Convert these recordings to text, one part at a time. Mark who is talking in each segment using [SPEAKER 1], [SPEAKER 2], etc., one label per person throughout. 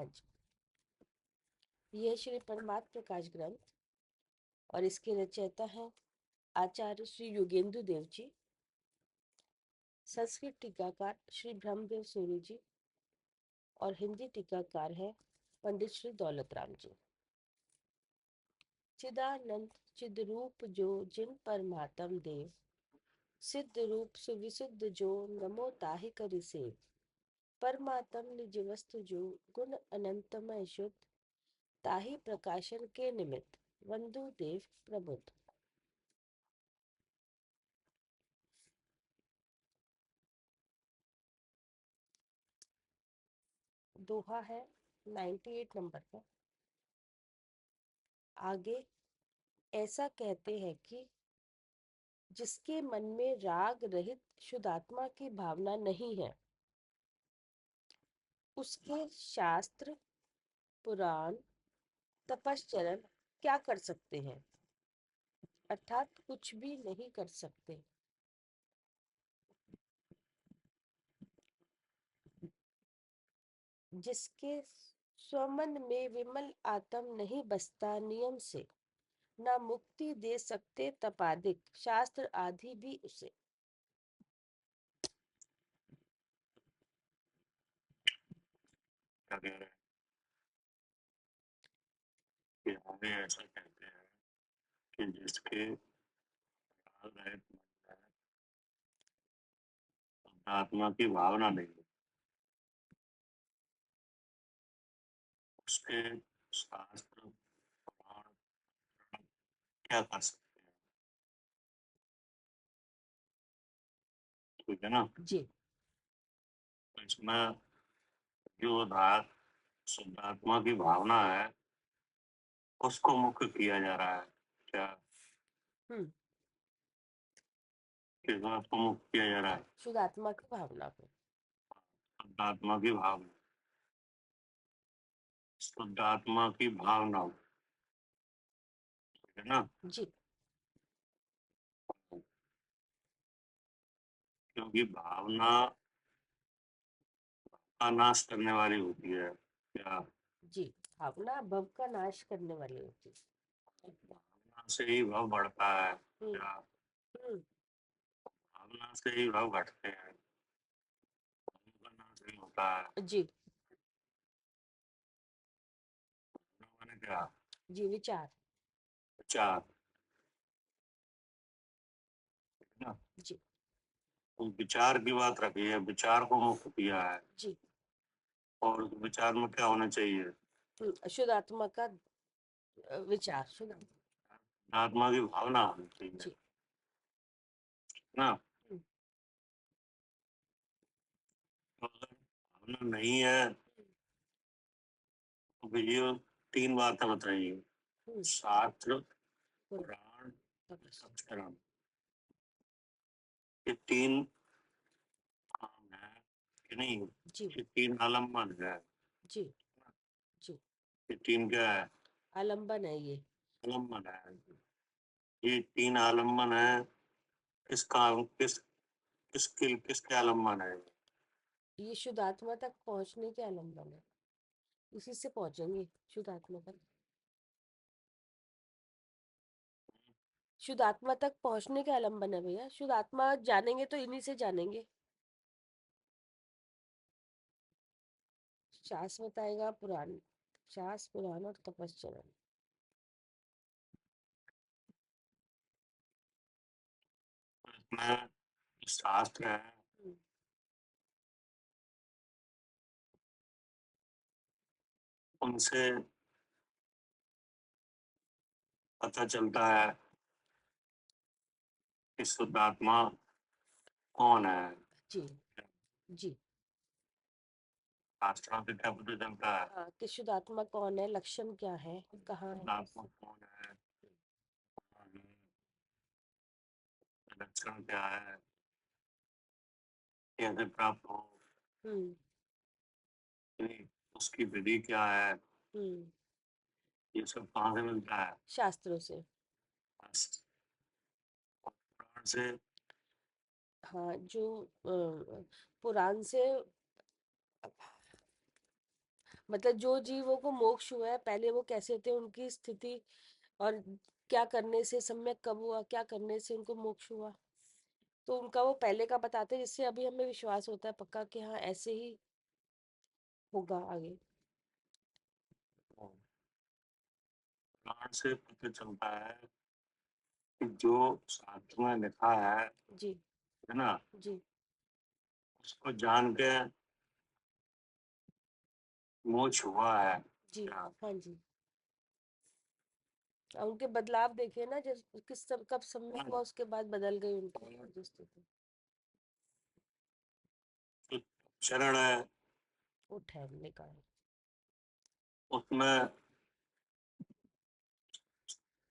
[SPEAKER 1] आज यह श्री परमात्म प्रकाश ग्रंथ और इसके रचयिता हैं आचार्य श्री योगेंद्र देव जी, संस्कृत टीकाकार श्री ब्रह्मदेव सूर्य जी और हिंदी टीकाकार है पंडित श्री दौलत राम जी। चिदानंद चिद्रूप जो जिन परमात्म देव, सिद्ध रूप सुविशुद्ध जो नमो ताहि करि सेव। परमात्म निज वस्तु जो गुण अनंतमय शुद्ध, ताहि प्रकाशन के निमित्त वंदु देव प्रबुद्ध। दोहा है 98 नंबर पर। आगे ऐसा कहते हैं कि जिसके मन में राग रहित शुद्धात्मा की भावना नहीं है, उसके शास्त्र पुराण तपश्चरण क्या कर सकते हैं, अर्थात कुछ भी नहीं कर सकते। जिसके स्वमन में विमल आत्म नहीं बसता नियम से, ना मुक्ति दे सकते तपादिक शास्त्र आदि भी उसे।
[SPEAKER 2] कि हमें ऐसा कहते हैं कि जिसके आत्मा की भावना नहीं, उसके शास्त्र पुराण क्या कर सकते हैं। ठीक है ना।
[SPEAKER 1] जी
[SPEAKER 2] तो इसमें जो शुद्धात्मा की भावना है उसको मुख्य किया जा रहा है। क्या
[SPEAKER 1] हम्म
[SPEAKER 2] किस बात को मुख्य किया जा रहा है?
[SPEAKER 1] शुद्धात्मा की भावना को।
[SPEAKER 2] शुद्धात्मा की भावना, शुद्धात्मा की भावना, ठीक है ना।
[SPEAKER 1] जी
[SPEAKER 2] क्योंकि भावना का नाश करने वाली होती है। क्या
[SPEAKER 1] जी भावना भव का नाश करने वाली होती
[SPEAKER 2] भावना से ही भाव बढ़ता है?
[SPEAKER 1] है।
[SPEAKER 2] क्या
[SPEAKER 1] हम्म
[SPEAKER 2] भावना से ही भाव घटते हैं? भाव का नाश नहीं होता है।
[SPEAKER 1] जी
[SPEAKER 2] भावना माने क्या?
[SPEAKER 1] जी विचार।
[SPEAKER 2] विचार, ठीक है ना।
[SPEAKER 1] जी
[SPEAKER 2] तो विचार की बात रखी है, विचार को मुख्य किया है।
[SPEAKER 1] जी
[SPEAKER 2] और उस विचार में क्या होना चाहिए?
[SPEAKER 1] शुद्धात्मा का विचार शुद्ध।
[SPEAKER 2] आत्मा की भावना होनी चाहिए
[SPEAKER 1] जी
[SPEAKER 2] ना।
[SPEAKER 1] हम्म,
[SPEAKER 2] तो अगर भावना नहीं है तो फिर ये तीन बातें बताइए,
[SPEAKER 1] हम्म,
[SPEAKER 2] शास्त्र
[SPEAKER 1] पूरा,
[SPEAKER 2] पुराण
[SPEAKER 1] तपस्या।
[SPEAKER 2] संस्करण, ये तीन काम है कि नहीं?
[SPEAKER 1] जी
[SPEAKER 2] ये तीन आलम्बन है।
[SPEAKER 1] जी जी
[SPEAKER 2] ये तीन क्या है?
[SPEAKER 1] आलंबन है ये।
[SPEAKER 2] आलम्बन है। ये तीन आलम्बन है। किसका किसके आलम्बन है?
[SPEAKER 1] ये शुद्धात्मा तक पहुंचने के आलंबन है, इसी से पहुंचेंगे शुद्धात्मा तक। शुद्धात्मा तक पहुंचने के आलंबन है भैया। शुद्धात्मा जानेंगे तो इन्हीं से जानेंगे। शास्त्र बताएगा पुराण, शास्त्र पुराण और तपश्चरण।
[SPEAKER 2] इसमें शास्त्र है,
[SPEAKER 1] हम्म,
[SPEAKER 2] उनसे पता चलता है कि शुद्धात्मा कौन है।
[SPEAKER 1] जी जी
[SPEAKER 2] शास्त्रों से क्या पता चलता है?
[SPEAKER 1] हाँ कि शुद्धात्मा कौन है, लक्षण क्या है, कहाँ है,
[SPEAKER 2] शुद्धात्मा
[SPEAKER 1] कैसे।
[SPEAKER 2] कौन है, लक्षण क्या है, कैसे प्राप्त हो,
[SPEAKER 1] हम्म
[SPEAKER 2] उसकी विधि क्या है,
[SPEAKER 1] हम्म
[SPEAKER 2] ये सब कहाँ से मिलता है?
[SPEAKER 1] शास्त्रों से।
[SPEAKER 2] शास्त्र और पुराण से।
[SPEAKER 1] हाँ जो पुराण से मतलब जो जीवों को मोक्ष हुआ है पहले वो कैसे थे, उनकी स्थिति, और क्या करने से सम्यक कब हुआ, क्या करने से उनको मोक्ष हुआ, तो उनका वो पहले का बताते हैं, जिससे अभी हमें विश्वास होता है पक्का कि हाँ ऐसे ही होगा आगे।
[SPEAKER 2] पुराण से पता चलता है कि जो शास्त्र में लिखा
[SPEAKER 1] जी
[SPEAKER 2] है ना,
[SPEAKER 1] जी
[SPEAKER 2] उसको जान के मोक्ष हुआ है
[SPEAKER 1] जी।
[SPEAKER 2] क्या?
[SPEAKER 1] हाँ जी। और उनके बदलाव देखे ना, जब कब सम्यक हुआ उसके बाद बदल गई उनकी जो स्थिति।
[SPEAKER 2] तो शरण है,
[SPEAKER 1] वो ठहरने का है।
[SPEAKER 2] उसमें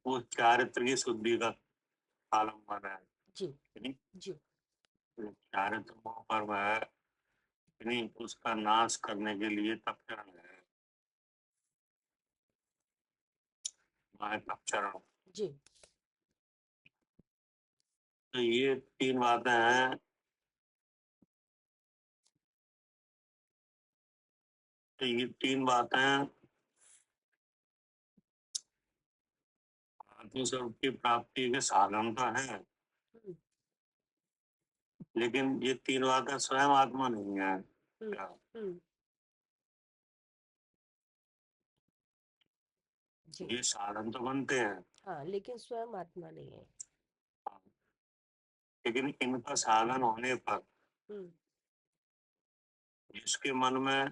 [SPEAKER 2] वो चारित्र की शुद्धि का आलम्बन है।
[SPEAKER 1] जी
[SPEAKER 2] यानी
[SPEAKER 1] जी
[SPEAKER 2] जो चारित्र मोह कर्म है, यानी उसका नाश करने के लिए तपचरण है, वह है तपचरण।
[SPEAKER 1] जी
[SPEAKER 2] तो ये तीन बातें हैं। तो ये तीन बातें आत्मस्वरूप की प्राप्ति के साधन तो हैं,
[SPEAKER 1] हम्म
[SPEAKER 2] लेकिन ये तीन बातें स्वयं आत्मा नहीं है
[SPEAKER 1] हम्म
[SPEAKER 2] क्या?
[SPEAKER 1] हम्म, जी।
[SPEAKER 2] ये साधन तो बनते हैं,
[SPEAKER 1] हाँ, लेकिन स्वयं आत्मा नहीं है।
[SPEAKER 2] लेकिन इनका साधन होने पर
[SPEAKER 1] हम्म
[SPEAKER 2] जिसके मन में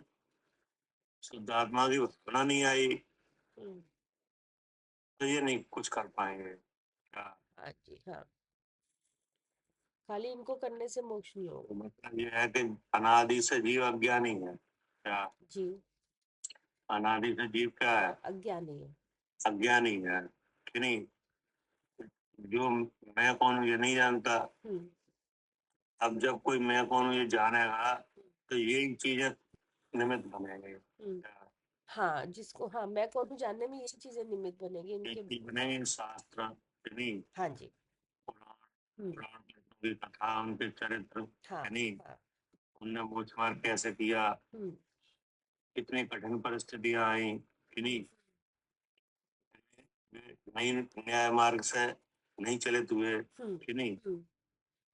[SPEAKER 2] शुद्धात्मा की भावना नहीं आई,
[SPEAKER 1] हम्म।
[SPEAKER 2] तो ये नहीं कुछ कर पाएंगे क्या?
[SPEAKER 1] हाँ जी हाँ। खाली इनको करने से मोक्ष नहीं
[SPEAKER 2] तो
[SPEAKER 1] होगा।
[SPEAKER 2] मतलब ये है कि अनादि से जीव अज्ञानी है क्या?
[SPEAKER 1] जी।
[SPEAKER 2] अनादि से जीव क्या है?
[SPEAKER 1] अज्ञानी है।
[SPEAKER 2] अज्ञानी है कि नहीं? जो मैं कौन हूँ ये नहीं जानता।
[SPEAKER 1] हम्म
[SPEAKER 2] अब जब कोई मैं कौन हूँ ये जानेगा, तो यही चीजें निमित्त बनेंगे
[SPEAKER 1] हम्म।
[SPEAKER 2] क्या?
[SPEAKER 1] हाँ, जिसको हाँ मैं कौन हूँ जानने में यही चीजें निमित्त बनेगी
[SPEAKER 2] ये
[SPEAKER 1] इनके।
[SPEAKER 2] चीज बनेंगे शास्त्र कि नहीं?
[SPEAKER 1] हाँ जी।
[SPEAKER 2] पुराण,
[SPEAKER 1] हम्म।
[SPEAKER 2] पुराण पुरुषों की कथा, उनके चरित्र
[SPEAKER 1] हाँ
[SPEAKER 2] कि नहीं?
[SPEAKER 1] हाँ।
[SPEAKER 2] उनने मोक्ष मार्ग कैसे किया,
[SPEAKER 1] हम्म
[SPEAKER 2] कितनी कठिन परिस्थितियां आई कि
[SPEAKER 1] हम्म
[SPEAKER 2] नहीं? नई न्याय मार्ग से नहीं चले हुए
[SPEAKER 1] हम्म
[SPEAKER 2] कि नहीं?
[SPEAKER 1] हम्म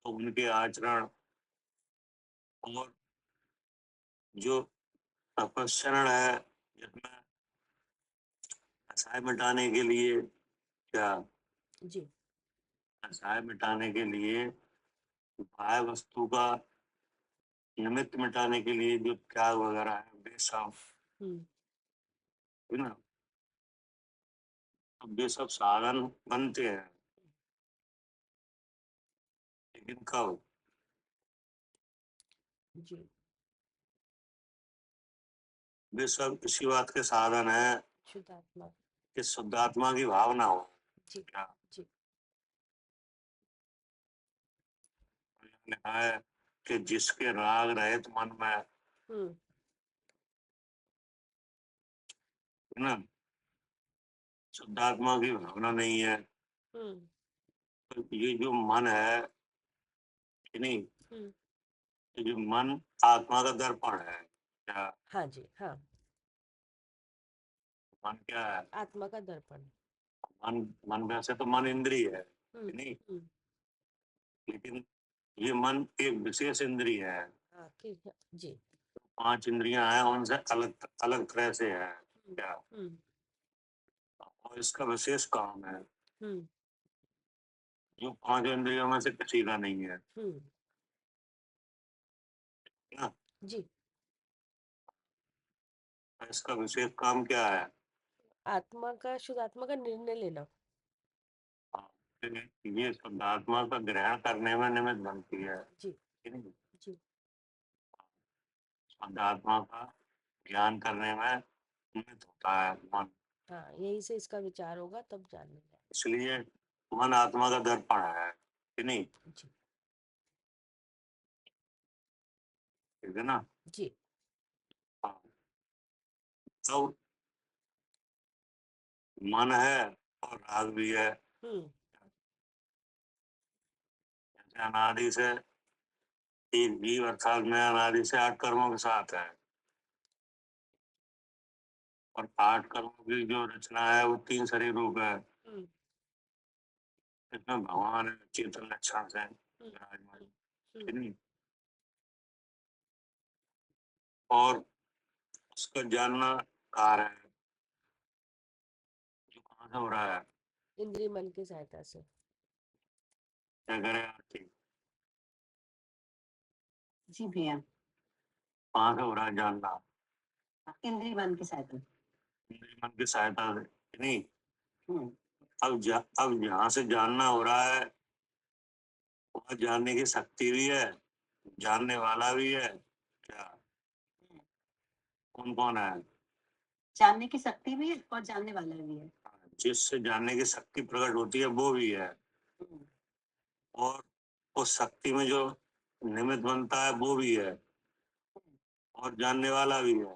[SPEAKER 2] तो उनके आचरण और जो तपस्रण है, जिसमें असहाय मिटाने के लिए क्या,
[SPEAKER 1] जी।
[SPEAKER 2] असहाय मिटाने के लिए बाह्य वस्तु का निमित्त मिटाने के लिए जो त्याग वगैरह है वे सब,
[SPEAKER 1] हम्म
[SPEAKER 2] है ना, अब वे सब साधन बनते हैं, लेकिन कब?
[SPEAKER 1] जी।
[SPEAKER 2] वे सब इसी बात के साधन है
[SPEAKER 1] शुद्धात्मा।
[SPEAKER 2] कि शुद्धात्मा की भावना हो
[SPEAKER 1] जी
[SPEAKER 2] क्या?
[SPEAKER 1] जी।
[SPEAKER 2] लिखा है कि जिसके राग रहित मन में, है
[SPEAKER 1] हम्म
[SPEAKER 2] ना, शुद्धात्मा की भावना नहीं है,
[SPEAKER 1] हम्म
[SPEAKER 2] तो ये जो मन है कि नहीं,
[SPEAKER 1] हम्म।
[SPEAKER 2] ये जो मन आत्मा का दर्पण है क्या?
[SPEAKER 1] हाँ जी हाँ।
[SPEAKER 2] मन क्या है?
[SPEAKER 1] आत्मा का दर्पण।
[SPEAKER 2] मन, मन वैसे तो मन इंद्रिय है कि नहीं,
[SPEAKER 1] हम्म।
[SPEAKER 2] लेकिन ये मन एक विशेष इंद्रिय है।
[SPEAKER 1] हाँ जी।
[SPEAKER 2] पांच इंद्रियां हैं, उनसे अलग अलग तरह से है
[SPEAKER 1] हम्म
[SPEAKER 2] क्या?
[SPEAKER 1] हम्म
[SPEAKER 2] और इसका विशेष काम है
[SPEAKER 1] हम्म
[SPEAKER 2] जो पांच इंद्रियों में से किसी का नहीं है
[SPEAKER 1] हम्म।
[SPEAKER 2] ना।
[SPEAKER 1] जी।
[SPEAKER 2] इसका विशेष काम क्या है?
[SPEAKER 1] आत्मा का, शुद्ध आत्मा का निर्णय लेना।
[SPEAKER 2] हाँ, ये शुद्धात्मा का ग्रहण करने में निमित्त बनती है
[SPEAKER 1] जी
[SPEAKER 2] कि नहीं?
[SPEAKER 1] जी।
[SPEAKER 2] शुद्धात्मा का ज्ञान करने में निमित्त होता है मन।
[SPEAKER 1] हाँ, यही से इसका विचार होगा तब जानने में
[SPEAKER 2] इसलिए मन आत्मा का दर्पण है कि नहीं?
[SPEAKER 1] जी
[SPEAKER 2] ठीक है ना?
[SPEAKER 1] जी।
[SPEAKER 2] हाँ, तो मन है और राग भी है।
[SPEAKER 1] हम्म
[SPEAKER 2] जैसे अनादि से एक जीव, अर्थात मैं अनादि से आठ कर्मों के साथ है, और 8 कर्मों की जो रचना है वो 3 शरीर रूप है।
[SPEAKER 1] हम्म,
[SPEAKER 2] इसमें भगवान है, चेतन लक्षण से विराजमान,
[SPEAKER 1] हम्म,
[SPEAKER 2] ठीक नहीं? और उसका जानना कार है, जो कहाँ से हो रहा है?
[SPEAKER 1] इंद्रिय मन की सहायता से।
[SPEAKER 2] क्या करे आरती?
[SPEAKER 3] जी भैया,
[SPEAKER 2] कहाँ से हो रहा है जानना?
[SPEAKER 3] इंद्रिय मन की सहायता।
[SPEAKER 2] इंद्रिय मन की सहायता से, ठीक नहीं?
[SPEAKER 3] हम्म,
[SPEAKER 2] अब जहाँ से जानना हो रहा है वहाँ जानने की शक्ति भी है, जानने वाला भी है। क्या? कौन कौन है?
[SPEAKER 3] जानने की शक्ति भी है और जानने वाला भी है।
[SPEAKER 2] जिससे जानने की शक्ति प्रकट होती है वो भी है,
[SPEAKER 3] हम्म,
[SPEAKER 2] और उस शक्ति में जो निमित्त बनता है वो भी है, और जानने वाला भी है।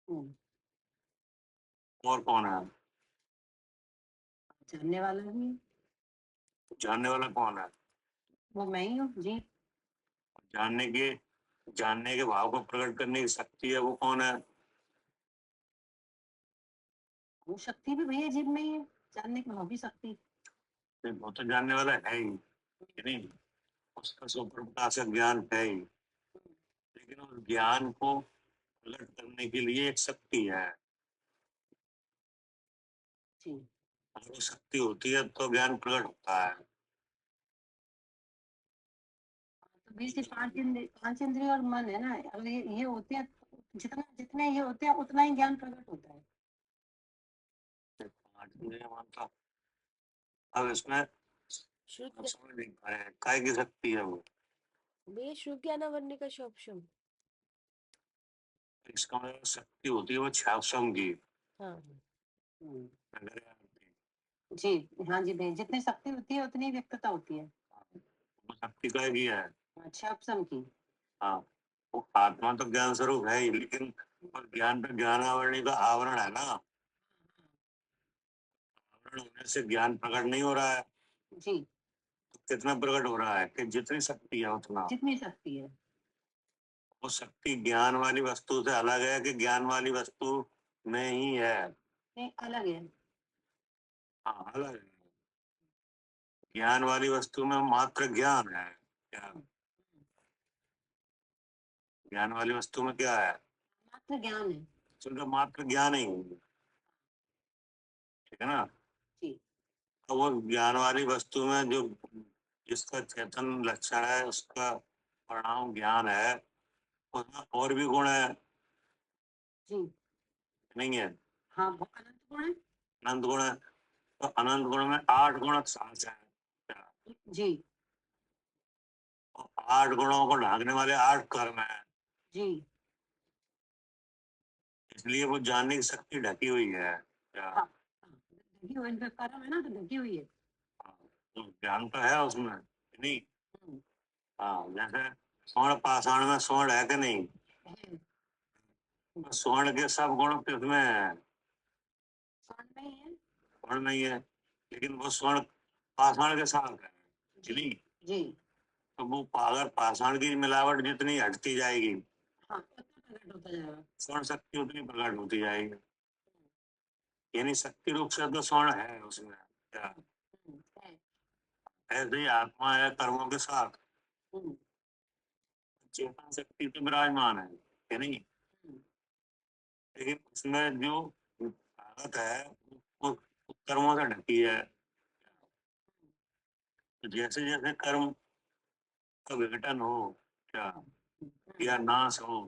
[SPEAKER 3] हम्म,
[SPEAKER 2] और कौन है?
[SPEAKER 3] जानने वाला भी है,
[SPEAKER 2] जानने वाला कौन है?
[SPEAKER 3] वो मैं ही हूँ जी।
[SPEAKER 2] जानने के भाव को प्रकट करने की शक्ति है वो कौन है?
[SPEAKER 3] वो शक्ति भी भैया जीव में ही है, जानने की वो भी शक्ति।
[SPEAKER 2] वो तो जानने वाला है ही, कि नहीं? उसका सुपर प्रकाशक ज्ञान है ही, लेकिन उस ज्ञान को प्रकट करने के लिए एक शक्ति है।
[SPEAKER 3] जी,
[SPEAKER 2] अगर वो शक्ति होती है तो ज्ञान प्रकट होता है।
[SPEAKER 3] तो भैया जी पांच इंद्रिय और मन है ना, अगर ये होते हैं, जितना जितने ये होते हैं उतना ही ज्ञान प्रकट होता है।
[SPEAKER 2] पांच इंद्रियां मानता, अब इसमें
[SPEAKER 1] श्रुत
[SPEAKER 2] आप समझ नहीं पा रहे हैं काय की शक्ति है वो।
[SPEAKER 1] भैया श्रुत ज्ञानावरणी का शोभशम।
[SPEAKER 2] इसका मतलब शक्ति होती है वो छावसम की।
[SPEAKER 1] हाँ,
[SPEAKER 3] हम्म,
[SPEAKER 2] अगर आरती,
[SPEAKER 3] जी हाँ जी भैया, जितनी शक्ति होती है उतनी व्यक्तता होती है।
[SPEAKER 2] वो शक्ति काय की है?
[SPEAKER 3] अच्छा, उपसम की।
[SPEAKER 2] हाँ, वो आत्मा तो ज्ञान स्वरूप है ही, लेकिन वो ज्ञान पे ज्ञान आवरणी का आवरण है ना। आवरण होने से ज्ञान प्रकट नहीं हो रहा है।
[SPEAKER 3] जी,
[SPEAKER 2] तो कितना प्रकट हो रहा है कि जितनी शक्ति है उतना।
[SPEAKER 3] जितनी शक्ति है।
[SPEAKER 2] वो शक्ति ज्ञान वाली वस्तु से अलग है कि ज्ञान वाली वस्तु में ही है?
[SPEAKER 3] नहीं, अलग है।
[SPEAKER 2] हाँ, अलग है। ज्ञान वाली वस्तु में मात्र ज्ञान है। क्या? ज्ञान वाली वस्तु में क्या है?
[SPEAKER 3] मात्र ज्ञान है।
[SPEAKER 2] सिर्फ मात्र ज्ञान ही है, ठीक है ना?
[SPEAKER 3] जी,
[SPEAKER 2] तो वो ज्ञान वाली वस्तु में जो जिसका चेतन लक्षण है उसका परिणाम ज्ञान है, उसमें और भी गुण है,
[SPEAKER 3] जी
[SPEAKER 2] नहीं है?
[SPEAKER 3] हाँ, वो अनंत गुण है।
[SPEAKER 2] अनंत गुण है। तो अनंत गुण में 8 गुण सांस है। क्या?
[SPEAKER 3] जी,
[SPEAKER 2] और 8 गुणों को ढांकने वाले 8 कर्म है,
[SPEAKER 3] जी
[SPEAKER 2] इसलिए वो जानने की शक्ति ढकी हुई है। क्या?
[SPEAKER 3] हाँ, ढकी हुई इनका कर्म है ना, तो ढकी हुई है।
[SPEAKER 2] हाँ, तो ज्ञान तो है उसमें, नहीं?
[SPEAKER 3] हम्म,
[SPEAKER 2] हाँ, जैसे स्वर्ण पाषाण में स्वर्ण है कि नहीं?
[SPEAKER 3] है,
[SPEAKER 2] तो स्वर्ण के सब गुण किसमें है?
[SPEAKER 3] स्वर्ण में ही है।
[SPEAKER 2] स्वर्ण नहीं है, लेकिन वो स्वर्ण पाषाण के साथ है, कि
[SPEAKER 3] जी,
[SPEAKER 2] नहीं?
[SPEAKER 3] जी
[SPEAKER 2] तो वो अगर पाषाण की मिलावट जितनी हटती जाएगी,
[SPEAKER 3] हाँ, उतना प्रकट होता जाएगा।
[SPEAKER 2] स्वर्ण शक्ति उतनी प्रकट होती जाएगी। यानी शक्ति रूप से तो स्वर्ण है उसमें। क्या?
[SPEAKER 3] है।
[SPEAKER 2] ऐसे ही आत्मा है कर्मों के साथ,
[SPEAKER 3] हम्म,
[SPEAKER 2] चेतन शक्ति तो विराजमान है, कि नहीं?
[SPEAKER 3] हम्म,
[SPEAKER 2] लेकिन उसमें जो ताकत है वो कर्मों से ढकी है। तो जैसे जैसे कर्म का विघटन हो, क्या, या नाश हो,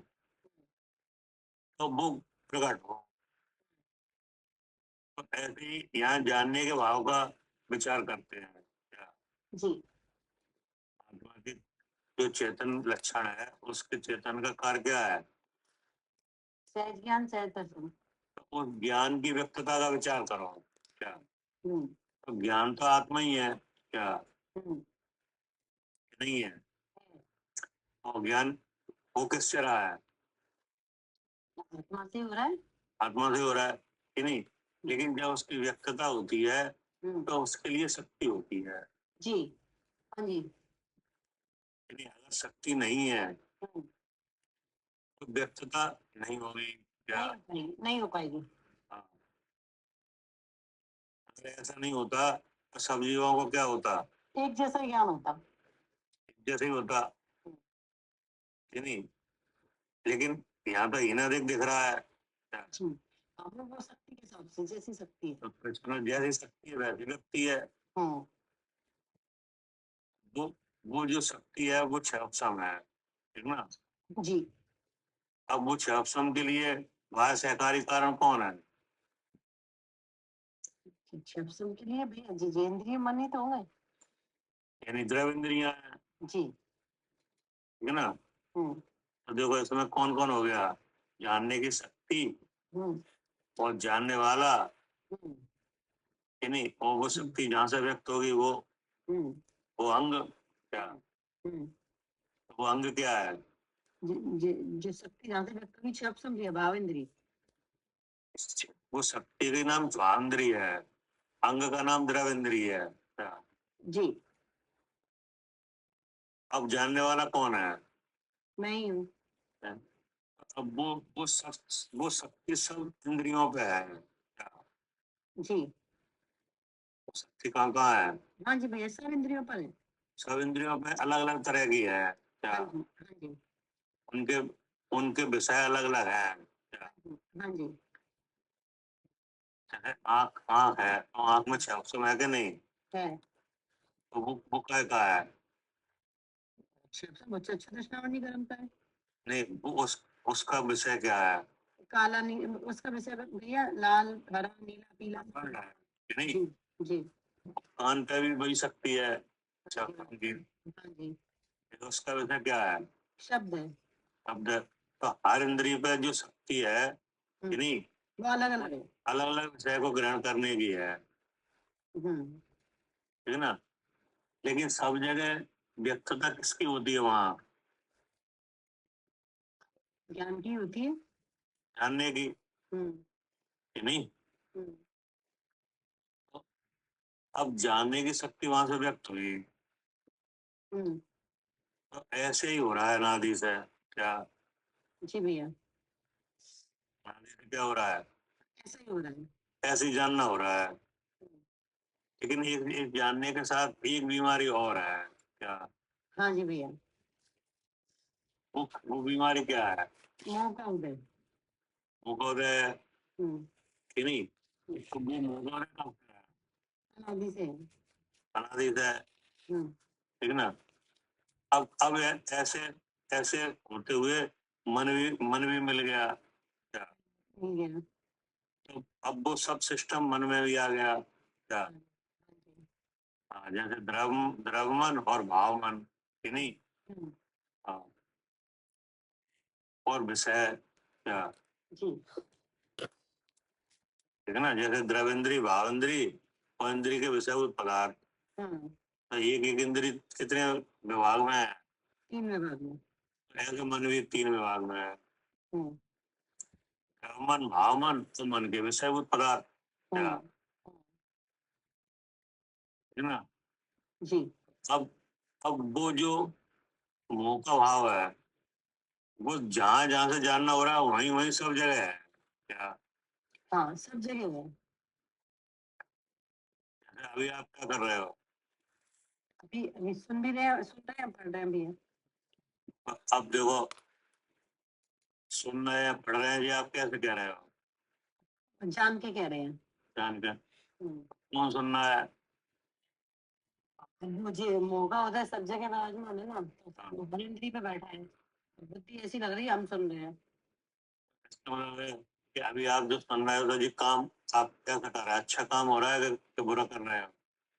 [SPEAKER 2] तो वो प्रकट हो। तो ऐसे ही यहाँ जानने के भाव का विचार करते हैं। क्या?
[SPEAKER 3] जी,
[SPEAKER 2] आत्मा की जो चेतन लक्षण है उसके चेतन का कार्य क्या है?
[SPEAKER 3] सहज ज्ञान सहज दर्शन।
[SPEAKER 2] तो उस ज्ञान की व्यक्तता का विचार करो। क्या?
[SPEAKER 3] हम्म,
[SPEAKER 2] तो ज्ञान तो आत्मा ही है। क्या?
[SPEAKER 3] हम्म,
[SPEAKER 2] नहीं है? और ज्ञान वो किससे रहा है?
[SPEAKER 3] आत्मा से हो रहा है।
[SPEAKER 2] आत्मा से हो रहा है, कि नहीं? लेकिन जब उसकी व्यक्तता होती है तो उसके लिए शक्ति होती है।
[SPEAKER 3] जी, हाँ जी।
[SPEAKER 2] यानी अगर शक्ति नहीं है
[SPEAKER 3] हम्म,
[SPEAKER 2] तो व्यक्तता नहीं होगी, क्या?
[SPEAKER 3] नहीं हो पाएगी।
[SPEAKER 2] हाँ। अगर ऐसा नहीं होता तो सब जीवों को क्या होता?
[SPEAKER 3] एक जैसा ज्ञान होता।
[SPEAKER 2] जैसे ही होता, कि नहीं? लेकिन यहाँ तो हिना दिख रहा है। क्या?
[SPEAKER 3] हमें वो शक्ति के हिसाब से जैसी शक्ति है।
[SPEAKER 2] तो कृष्ण में जैसी शक्ति है वैसी व्यक्ति है।
[SPEAKER 3] हाँ
[SPEAKER 2] वो वो जो शक्ति है वो क्षयपसम है, ठीक ना?
[SPEAKER 3] जी।
[SPEAKER 2] अब वो क्षयपसम के लिए बाह्य सहकारी कारण कौन है?
[SPEAKER 3] क्षपसम के लिए भी जिजेंद्रिय मन ही तो होंगे।
[SPEAKER 2] यानी द्रव इंद्रियां हैं,
[SPEAKER 3] जी।
[SPEAKER 2] ठीक है ना?
[SPEAKER 3] हम्म
[SPEAKER 2] तो देखो इसमें कौन कौन हो गया? जानने की शक्ति
[SPEAKER 3] हम्म
[SPEAKER 2] और जानने वाला,
[SPEAKER 3] हम्म
[SPEAKER 2] कि नहीं? और वो शक्ति जहाँ से व्यक्त होगी
[SPEAKER 3] हम्म
[SPEAKER 2] वो अंग। क्या?
[SPEAKER 3] हम्म
[SPEAKER 2] वो अंग क्या है?
[SPEAKER 3] जो शक्ति जहाँ से व्यक्त होगी क्षपसम भी है, भाव इंद्रिय।
[SPEAKER 2] वो शक्ति का नाम ज्वांद्री है, अंग का नाम द्रव इंद्रिय है। क्या?
[SPEAKER 3] जी।
[SPEAKER 2] अब जानने वाला कौन है?
[SPEAKER 3] मैं ही हूँ।
[SPEAKER 2] अब वो शक्ति सब इंद्रियों पे है। क्या?
[SPEAKER 3] जी।
[SPEAKER 2] वो शक्ति कहाँ कहाँ है?
[SPEAKER 3] हाँ जी भैया, सब इंद्रियों पर है।
[SPEAKER 2] सब इंद्रियों पे अलग अलग तरह की है। क्या?
[SPEAKER 3] हाँ जी हाँ जी
[SPEAKER 2] उनके उनके विषय अलग अलग है। क्या?
[SPEAKER 3] हाँ जी।
[SPEAKER 2] जैसे आँख आँख है तो आँख में क्षय है कि नहीं?
[SPEAKER 3] है।
[SPEAKER 2] तो वो काय का है?
[SPEAKER 3] क्षपसम अच्छा अच्छा कृष्णावनी गर्म का है।
[SPEAKER 2] नहीं, वो उसका विषय क्या है?
[SPEAKER 3] काला नी उसका विषय भैया लाल हरा नीला पीला।
[SPEAKER 2] वर्ण है, कि नहीं?
[SPEAKER 3] जी जी।
[SPEAKER 2] कान पे भी वही शक्ति है,
[SPEAKER 3] हाँ जी
[SPEAKER 2] क्षय की।
[SPEAKER 3] हाँ जी।
[SPEAKER 2] तो उसका विषय क्या है?
[SPEAKER 3] शब्द है।
[SPEAKER 2] शब्द। तो हर इंद्रिय पे जो शक्ति है, कि
[SPEAKER 3] हम्म,
[SPEAKER 2] नहीं,
[SPEAKER 3] वो अलग अलग है।
[SPEAKER 2] अलग अलग विषय को ग्रहण करने की है,
[SPEAKER 3] हम्म
[SPEAKER 2] ठीक है ना? लेकिन सब जगह व्यक्तता किसकी होती है वहां?
[SPEAKER 3] ज्ञान की होती है।
[SPEAKER 2] जानने की,
[SPEAKER 3] हम्म
[SPEAKER 2] कि नहीं?
[SPEAKER 3] हम्म
[SPEAKER 2] तो अब जानने की शक्ति वहां से व्यक्त हुई,
[SPEAKER 3] हम्म
[SPEAKER 2] तो ऐसे ही हो रहा है नादि से। क्या?
[SPEAKER 3] जी भैया,
[SPEAKER 2] नादि से क्या हो रहा है?
[SPEAKER 3] ऐसा ही हो रहा है।
[SPEAKER 2] ऐसे ही जानना हो रहा है। लेकिन एक जानने के साथ एक बीमारी और है। क्या?
[SPEAKER 3] हाँ जी भैया।
[SPEAKER 2] वो बीमारी क्या है?
[SPEAKER 3] मोह का उदय।
[SPEAKER 2] मुखोदय,
[SPEAKER 3] हम्म
[SPEAKER 2] कि नहीं? तो वो मुखोदय कब से है?
[SPEAKER 3] अनादि से है।
[SPEAKER 2] अनादि से है,
[SPEAKER 3] हम्म
[SPEAKER 2] ठीक है ना? अब ऐसे ऐसे होते हुए मन भी मिल गया। क्या?
[SPEAKER 3] मिल गया।
[SPEAKER 2] तो अब वो सब सिस्टम मन में भी आ गया। क्या?
[SPEAKER 3] हाँ जी।
[SPEAKER 2] हाँ, जैसे द्रव्यमन और भावमन, कि नहीं?
[SPEAKER 3] हम्म,
[SPEAKER 2] हाँ, और विषय। क्या?
[SPEAKER 3] जी।
[SPEAKER 2] ठीक है ना? जैसे द्रवेंद्री, भावेंद्री और इंद्री के विषयभूत पदार्थ।
[SPEAKER 3] हाँ
[SPEAKER 2] तो एक एक इंद्री कितने विभाग में है?
[SPEAKER 3] 3 विभाग में।
[SPEAKER 2] ऐसे मन भी 3 विभाग में है।
[SPEAKER 3] हम्म
[SPEAKER 2] मन भावमन तो मन के विषयभूत पदार्थ। क्या?
[SPEAKER 3] हम्म,
[SPEAKER 2] है ना?
[SPEAKER 3] जी।
[SPEAKER 2] अब अब वो जो मोह का भाव है वो जहां जहां से जानना हो रहा है वहीं वहीं सब जगह है। क्या?
[SPEAKER 3] हाँ सब जगह है।
[SPEAKER 2] जैसे अभी आप क्या कर रहे हो?
[SPEAKER 3] अभी अभी सुन भी रहे हैं, सुन रहे हैं, पढ़ रहे हैं भी है।
[SPEAKER 2] अब देखो, सुन रहे हैं पढ़ रहे हैं, ये आप कैसे कह रहे हो?
[SPEAKER 3] जान के कह रहे हैं।
[SPEAKER 2] जानकर
[SPEAKER 3] हम्म,
[SPEAKER 2] कौन सुनना है?
[SPEAKER 3] मुझे मौका होता है सब जगह विराजमान है ना,
[SPEAKER 2] हाँ,
[SPEAKER 3] तो हर इंद्री पे बैठा है। बुद्धि ऐसी लग रही है हम सुन रहे हैं।
[SPEAKER 2] इसका मतलब है कि अभी आप जो सुन रहे हो तो ये काम आप कैसा कर रहे हैं? अच्छा काम हो रहा है कि बुरा कर रहे हो?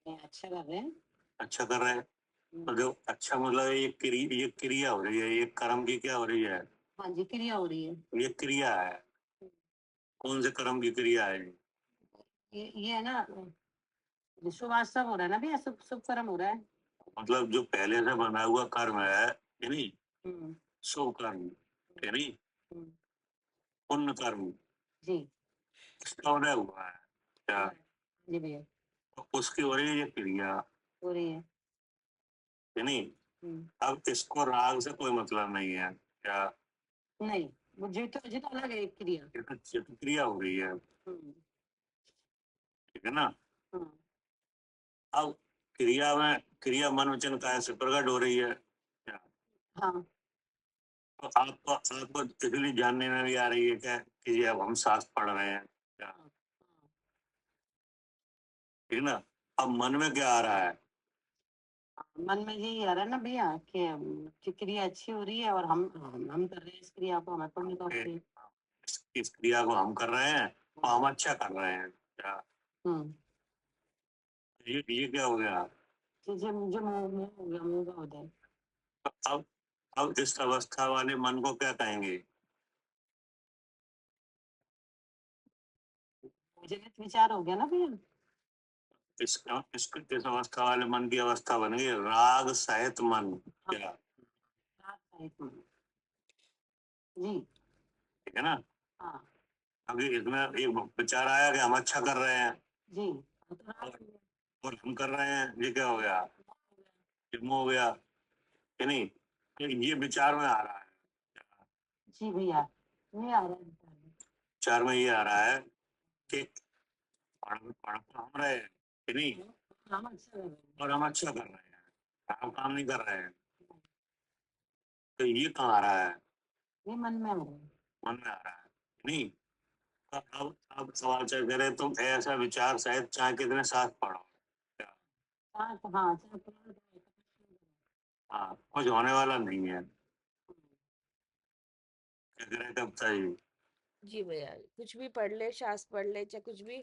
[SPEAKER 3] ये अच्छा कर रहे हैं।
[SPEAKER 2] अच्छा कर रहे हैं। तो
[SPEAKER 3] हम्म,
[SPEAKER 2] जो अच्छा मतलब ये क्रिया हो रही है, ये कर्म की क्या हो रही है?
[SPEAKER 3] हाँ जी क्रिया हो रही है।
[SPEAKER 2] ये क्रिया है। कौन से कर्म की क्रिया है ये?
[SPEAKER 3] ये है ना, शुभाशुभ सब हो रहा है ना भैया, शुभ शुभ कर्म हो रहा है।
[SPEAKER 2] मतलब जो पहले से बना हुआ कर्म है, कि नहीं?
[SPEAKER 3] हम्म
[SPEAKER 2] शुभ कर्म, कि नहीं?
[SPEAKER 3] हम्म,
[SPEAKER 2] पुण्य कर्म,
[SPEAKER 3] जी।
[SPEAKER 2] इसका उदय हुआ है। क्या?
[SPEAKER 3] हुआ है। जी भैया।
[SPEAKER 2] तो उसकी हो रही है ये क्रिया,
[SPEAKER 3] हो रही है।
[SPEAKER 2] कि नहीं?
[SPEAKER 3] हम्म,
[SPEAKER 2] अब इसको राग से कोई मतलब नहीं है। क्या?
[SPEAKER 3] नहीं वो जो तो अलग है एक क्रिया।
[SPEAKER 2] ये तो चित्त क्रिया हो रही है, ठीक है ना। अब क्रिया मन वचन काया से प्रकट हो रही है,
[SPEAKER 3] हाँ
[SPEAKER 2] तो आपको इसलिए जानने में भी आ रही है क्या कि ये अब हम शास्त्र पढ़ रहे हैं क्या, ठीक है ना। अब मन में क्या आ रहा है,
[SPEAKER 3] मन में यही आ रहा है ना भैया कि क्रिया अच्छी हो रही है और हम कर रहे हैं इस क्रिया को, हमें पुण्य का हो रही है।
[SPEAKER 2] इस क्रिया को हम कर रहे हैं और हम अच्छा कर रहे हैं क्या,
[SPEAKER 3] हम्म
[SPEAKER 2] ये क्या हो गया।
[SPEAKER 3] जो मुझे मुंह हो गया, मुंह का होता है।
[SPEAKER 2] अब इस अवस्था वाले मन को क्या कहेंगे,
[SPEAKER 3] जनित विचार हो गया ना भैया।
[SPEAKER 2] इस अवस्था वाले मन की अवस्था बन गई राग सहित मन क्या,
[SPEAKER 3] राग सहित मन। जी
[SPEAKER 2] ठीक है ना।
[SPEAKER 3] हाँ
[SPEAKER 2] अभी इसमें एक विचार आया कि हम अच्छा कर रहे हैं
[SPEAKER 3] जी। तो राग हो गया।
[SPEAKER 2] और हम कर रहे हैं, ये क्या हो गया, ये मोह हो गया कि नहीं, ये विचार में आ रहा है,
[SPEAKER 3] जी भैया ये आ रहा है विचार में।
[SPEAKER 2] विचार में ये आ रहा है कि पढ़ तो हम रहे हैं कि नहीं,
[SPEAKER 3] हम अच्छा कर रहे हैं।
[SPEAKER 2] और हम अच्छा कर रहे हैं, हम काम नहीं कर रहे हैं, तो ये कहाँ आ रहा है,
[SPEAKER 3] ये मन में आ रहा है।
[SPEAKER 2] मन में आ रहा है नहीं। अब सवाल चल करे तुम ऐसा विचार शायद चाहे कितने साथ पढ़ो क्या?
[SPEAKER 3] हाँ हाँ चाहे पुराण का
[SPEAKER 2] हाँ, कुछ होने वाला नहीं है, क्या करे कब चाहिए।
[SPEAKER 1] जी भैया, कुछ भी पढ़ ले, शास्त्र पढ़ ले, चाहे कुछ भी,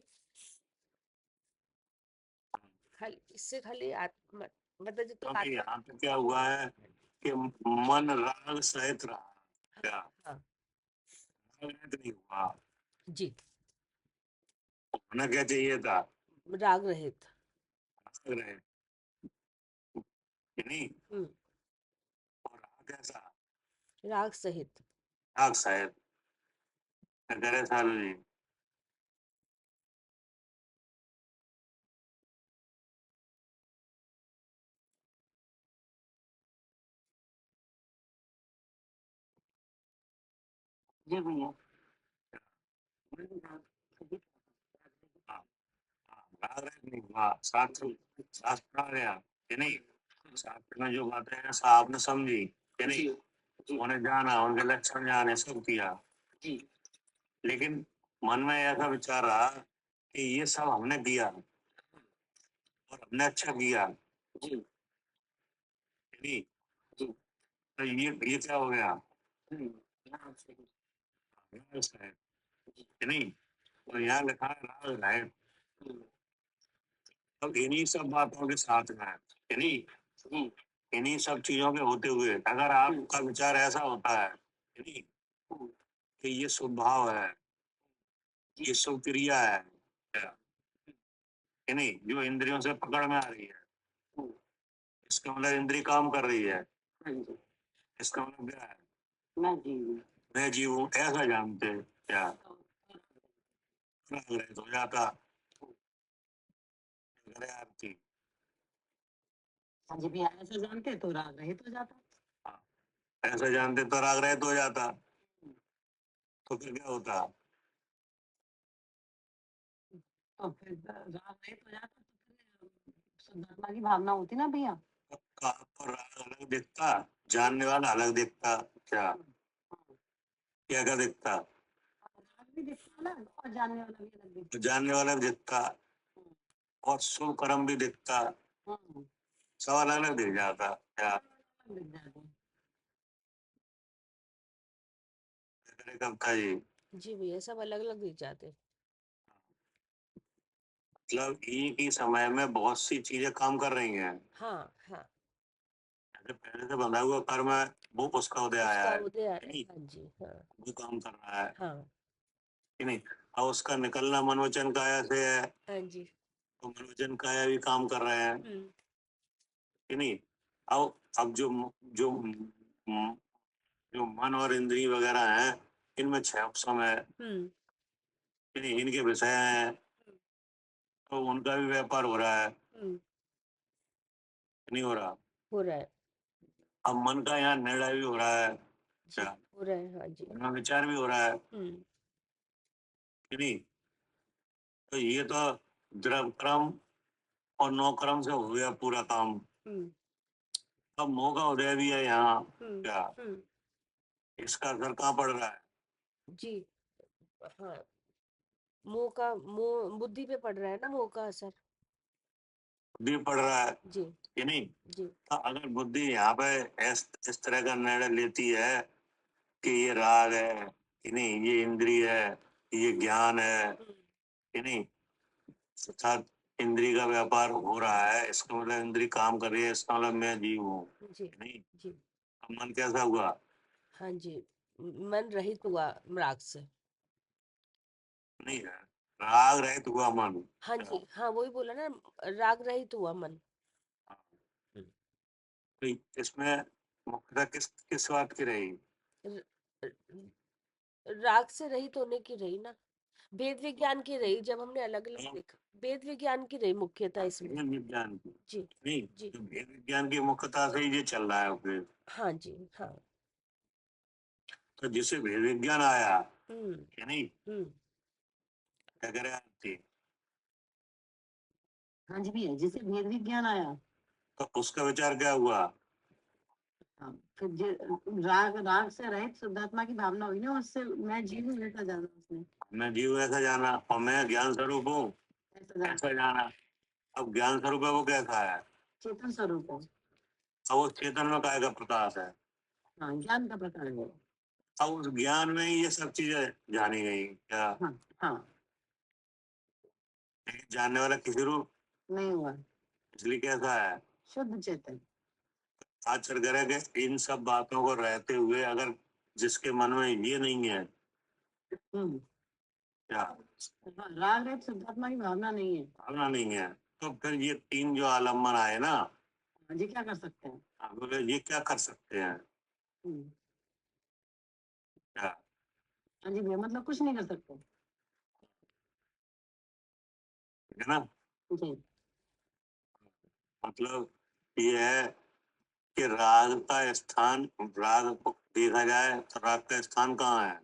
[SPEAKER 1] खाली इससे खाली आत्मा, मतलब जो तो
[SPEAKER 2] क्योंकि
[SPEAKER 1] आत्मा।
[SPEAKER 2] यहाँ पे क्या हुआ है कि मन राग सहित रहा क्या,
[SPEAKER 1] हाँ
[SPEAKER 2] राग रहित नहीं हुआ,
[SPEAKER 1] जी,
[SPEAKER 2] होना क्या चाहिए था,
[SPEAKER 1] राग रहित।
[SPEAKER 2] राग रहित कि नहीं,
[SPEAKER 1] हम्म,
[SPEAKER 2] और राग कैसा,
[SPEAKER 1] राग सहित।
[SPEAKER 2] राग सहित, क्या करे सालू जी।
[SPEAKER 3] जी भैया।
[SPEAKER 2] हाँ, हाँ, राग रहित नहीं हुआ, शास्त्र शास्त्र पढ़ा गया कि नहीं, शास्त्र में जो बातें हैं सब आपने समझी कि नहीं, उन्हें जाना, उनके लक्षण जाने, सब किया, लेकिन मन में ऐसा विचार रहा कि ये सब हमने किया और हमने अच्छा किया, नहीं, तो ये क्या हो गया, राग है कि नहीं, तो यहाँ लिखा है राग है। अब इन्हीं सब बातों के साथ में है कि नहीं, इन्हीं सब चीजों के होते हुए अगर आपका विचार ऐसा होता है कि नहीं कि ये स्वभाव है, ये शुभ क्रिया है क्या? कि नहीं, जो इंद्रियों से पकड़ में आ रही है, इसका मतलब इंद्री काम कर रही है, इसका मतलब क्या है, मैं जीव हूँ ऐसा जानते क्या, राग रहित हो जाता, करे आरती।
[SPEAKER 3] हाँ जी भैया ऐसा जानते तो राग रहित हो जाता।
[SPEAKER 2] हाँ, ऐसा जानते तो राग रहित हो जाता, तो फिर क्या होता,
[SPEAKER 3] तो फिर राग रहित हो जाता तो फिर शुद्धात्मा की भावना होती ना भैया।
[SPEAKER 2] आपको राग अलग दिखता, जानने वाला अलग दिखता क्या, क्या क्या दिखता,
[SPEAKER 3] राग भी दिखता अलग और जानने वाला भी अलग दिखता।
[SPEAKER 2] जानने वाला भी दिखता और शुभ कर्म भी दिखता,
[SPEAKER 3] हम्म,
[SPEAKER 2] सब अलग अलग दिख जाता क्या,
[SPEAKER 3] अलग दिख जाते हैं।
[SPEAKER 2] करे कविता जी।
[SPEAKER 1] जी भैया, सब अलग अलग दिख जाते।
[SPEAKER 2] मतलब एक ही समय में बहुत सी चीजें काम कर रही हैं,
[SPEAKER 1] हाँ हाँ,
[SPEAKER 2] जैसे पहले से बंधा हुआ कर्म है वो उसका उदय आया
[SPEAKER 1] उसका
[SPEAKER 2] है
[SPEAKER 1] उदय
[SPEAKER 2] कि
[SPEAKER 1] है।
[SPEAKER 2] नहीं,
[SPEAKER 1] हाँ जी, हाँ
[SPEAKER 2] वो काम कर रहा है
[SPEAKER 1] हाँ
[SPEAKER 2] कि नहीं, और उसका निकलना मनोवचन काया से है,
[SPEAKER 1] हाँ जी।
[SPEAKER 2] तो मनोवचन काया भी काम कर रहे हैं
[SPEAKER 1] हम्म
[SPEAKER 2] कि नहीं। अब जो जो मन और इंद्री वगैरह हैं, इनमें छह उपसम है
[SPEAKER 1] हम्म
[SPEAKER 2] कि नहीं, इनके विषय हैं, तो उनका भी व्यापार हो रहा है
[SPEAKER 1] हम्म,
[SPEAKER 2] कि नहीं हो रहा।
[SPEAKER 1] हो रहा है।
[SPEAKER 2] अब मन का यहाँ निर्णय भी हो रहा है
[SPEAKER 1] जी
[SPEAKER 2] क्या
[SPEAKER 1] हो रहा है, हाँ जी।
[SPEAKER 2] मन में विचार भी हो रहा है कि नहीं। तो ये तो द्रव क्रम और नौ क्रम से हो गया पूरा काम।
[SPEAKER 1] हम्म
[SPEAKER 2] अब मोह का उदय भी है यहाँ।
[SPEAKER 1] हम्म
[SPEAKER 2] क्या
[SPEAKER 1] हम्म
[SPEAKER 2] इसका असर कहाँ पड़ रहा है?
[SPEAKER 1] जी हाँ, मोह बुद्धि पे पड़ रहा है ना, मोह का असर।
[SPEAKER 2] बुद्धि पड़ रहा है
[SPEAKER 1] जी
[SPEAKER 2] कि नहीं।
[SPEAKER 1] जी
[SPEAKER 2] तो अगर बुद्धि यहाँ पे इस तरह का निर्णय लेती है कि ये राग है कि नहीं, ये इंद्रिय है, ये ज्ञान है कि नहीं, अर्थात इंद्रिय का व्यापार हो रहा है, इसका मतलब इंद्रिय काम कर रही है, इसका मतलब मैं जीव हूँ
[SPEAKER 1] जी
[SPEAKER 2] कि नहीं।
[SPEAKER 1] जी
[SPEAKER 2] अब मन कैसा हुआ?
[SPEAKER 1] हाँ जी, मन रहित हुआ राग से।
[SPEAKER 2] नहीं है, राग रहित हुआ मन।
[SPEAKER 1] हाँ जी, हाँ वही बोला ना, राग रहित हुआ मन।
[SPEAKER 2] तो इसमें मुख्यता किस किस बात की रही?
[SPEAKER 1] र- राग से रहित होने की रही ना, भेद विज्ञान की रही, जब हमने अलग अलग देखा, भेद विज्ञान की रही मुख्यता इसमें।
[SPEAKER 2] भेद विज्ञान की
[SPEAKER 1] जी
[SPEAKER 2] नहीं,
[SPEAKER 1] जी
[SPEAKER 2] तो भेद विज्ञान की मुख्यता से ही ये चल रहा है फिर।
[SPEAKER 1] हाँ जी हाँ।
[SPEAKER 2] तो जिससे भेद विज्ञान आया
[SPEAKER 1] हम्म
[SPEAKER 2] कि नहीं,
[SPEAKER 1] हम्म
[SPEAKER 2] क्या करे आरती?
[SPEAKER 3] हाँ जी भैया, जिसे भेद विज्ञान आया,
[SPEAKER 2] तो उसका विचार क्या हुआ?
[SPEAKER 3] हाँ, फिर राग राग से रहित शुद्धात्मा की भावना हुई ना, उससे मैं जीव हूँ ऐसा जाना उसने,
[SPEAKER 2] मैं जीव ऐसा जाना और मैं ज्ञान स्वरूप हूँ
[SPEAKER 3] ऐसा जाना,
[SPEAKER 2] ऐसा जाना। अब ज्ञान स्वरूप है वो कैसा है?
[SPEAKER 3] चेतन स्वरूप है।
[SPEAKER 2] अब उस चेतन में काय का प्रकाश है।
[SPEAKER 3] हाँ, ज्ञान का प्रकार है।
[SPEAKER 2] अब उस ज्ञान में ही ये सब चीजें जानी गई क्या?
[SPEAKER 3] हाँ हाँ,
[SPEAKER 2] लेकिन जानने वाला किसी रूप,
[SPEAKER 3] नहीं हुआ,
[SPEAKER 2] इसलिए कैसा है?
[SPEAKER 3] शुद्ध चेतन।
[SPEAKER 2] आचर करे कि इन सब बातों को रहते हुए अगर जिसके मन में ये नहीं है
[SPEAKER 3] हम्म
[SPEAKER 2] क्या,
[SPEAKER 3] राग रहित शुद्धात्मा की भावना नहीं है।
[SPEAKER 2] भावना नहीं है, तो फिर ये तीन जो आलम्बन आए ना,
[SPEAKER 3] हाँ जी, क्या कर सकते हैं।
[SPEAKER 2] आप बोले ये क्या कर सकते हैं?
[SPEAKER 3] हम्म,
[SPEAKER 2] क्या
[SPEAKER 3] हाँ जी भैया, मतलब कुछ नहीं कर सकते।
[SPEAKER 2] है ना,
[SPEAKER 3] जी,
[SPEAKER 2] मतलब ये है कि राग का स्थान, राग को देखा जाए तो राग का स्थान कहाँ है?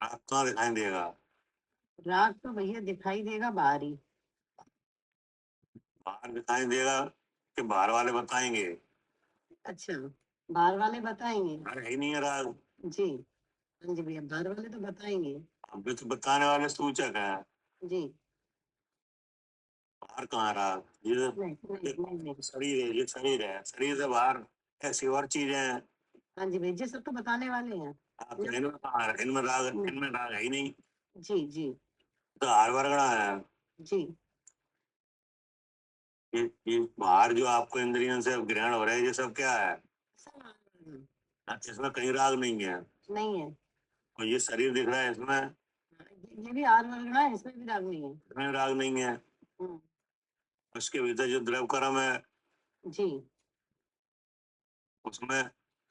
[SPEAKER 2] राग कहाँ दिखाई देगा?
[SPEAKER 3] राग तो भैया दिखाई देगा बाहर ही।
[SPEAKER 2] बाहर दिखाई देगा कि बाहर वाले बताएंगे?
[SPEAKER 3] अच्छा, बाहर वाले बताएंगे।
[SPEAKER 2] बाहर है ही नहीं है राग।
[SPEAKER 3] जी, हाँ जी भैया, बाहर वाले तो बताएंगे।
[SPEAKER 2] अभी तो बताने वाले सूचक है,
[SPEAKER 3] जी,
[SPEAKER 2] बाहर कहाँ है राग? ये
[SPEAKER 3] नहीं नहीं नहीं नहीं,
[SPEAKER 2] शरीर है, ये शरीर है, शरीर से बाहर ऐसी और चीजें हैं।
[SPEAKER 3] हाँ जी भैया, ये सब तो बताने वाले हैं।
[SPEAKER 2] हाँ, तो इनमें कहाँ है? इनमें राग है ही नहीं।
[SPEAKER 3] जी जी
[SPEAKER 2] तो हार वरगड़ा है।
[SPEAKER 3] जी,
[SPEAKER 2] ये बाहर जो आपको इंद्रियों से ग्रहण हो रहा है ये सब क्या है?
[SPEAKER 3] सब आ रहे हैं।
[SPEAKER 2] हाँ, इसमें कहीं राग नहीं है।
[SPEAKER 3] नहीं है।
[SPEAKER 2] और ये शरीर दिख रहा है, इसमें
[SPEAKER 3] ये भी आर वर्गना है, इसमें भी राग नहीं है।
[SPEAKER 2] इसमें राग नहीं है।
[SPEAKER 3] हम्म,
[SPEAKER 2] उसके भीतर जो द्रव कर्म है
[SPEAKER 3] जी
[SPEAKER 2] उसमें,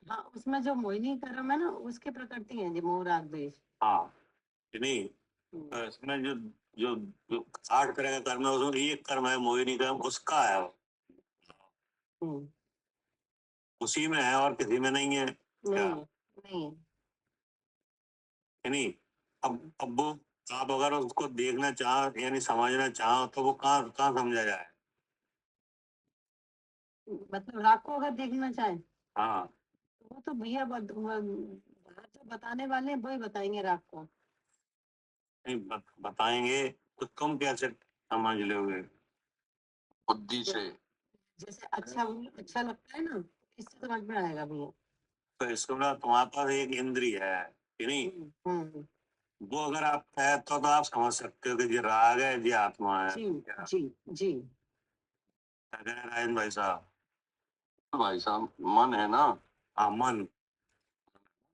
[SPEAKER 3] हाँ, उसमें जो मोहिनी कर्म है ना, उसके प्रकृति है जी, मोह राग द्वेष।
[SPEAKER 2] हाँ कि नहीं,
[SPEAKER 3] हम्म,
[SPEAKER 2] तो इसमें जो जो जो 8 तरह का कर्म है उसमें एक कर्म है मोहिनी कर्म, उसका है वो।
[SPEAKER 3] हम्म,
[SPEAKER 2] उसी में है और किसी में नहीं है क्या?
[SPEAKER 3] नहीं है, नहीं है।
[SPEAKER 2] कि नहीं। अब वो आप अगर उसको देखना चाह यानी समझना चाहो तो वो कहाँ कहाँ समझा जाए?
[SPEAKER 3] मतलब राग को अगर देखना चाहे,
[SPEAKER 2] हाँ,
[SPEAKER 3] तो वो तो भैया बाहर जो बताने वाले हैं वही बताएंगे राग को।
[SPEAKER 2] नहीं बताएंगे तो तुम कैसे समझ लोगे? बुद्धि
[SPEAKER 3] जै-
[SPEAKER 2] से।
[SPEAKER 3] जैसे अच्छा लगता है ना, इससे समझ में आएगा भैया।
[SPEAKER 2] तो इसको ना तुम्हारे पास एक इंद्रिय है कि नहीं,
[SPEAKER 3] हम्म,
[SPEAKER 2] वो अगर आप है तो आप समझ सकते हो कि ये राग है ये आत्मा है
[SPEAKER 3] जी
[SPEAKER 2] क्या?
[SPEAKER 3] जी जी,
[SPEAKER 2] क्या कह रहे हैं राजन भाई साहब? भाई साहब मन है ना। हाँ मन,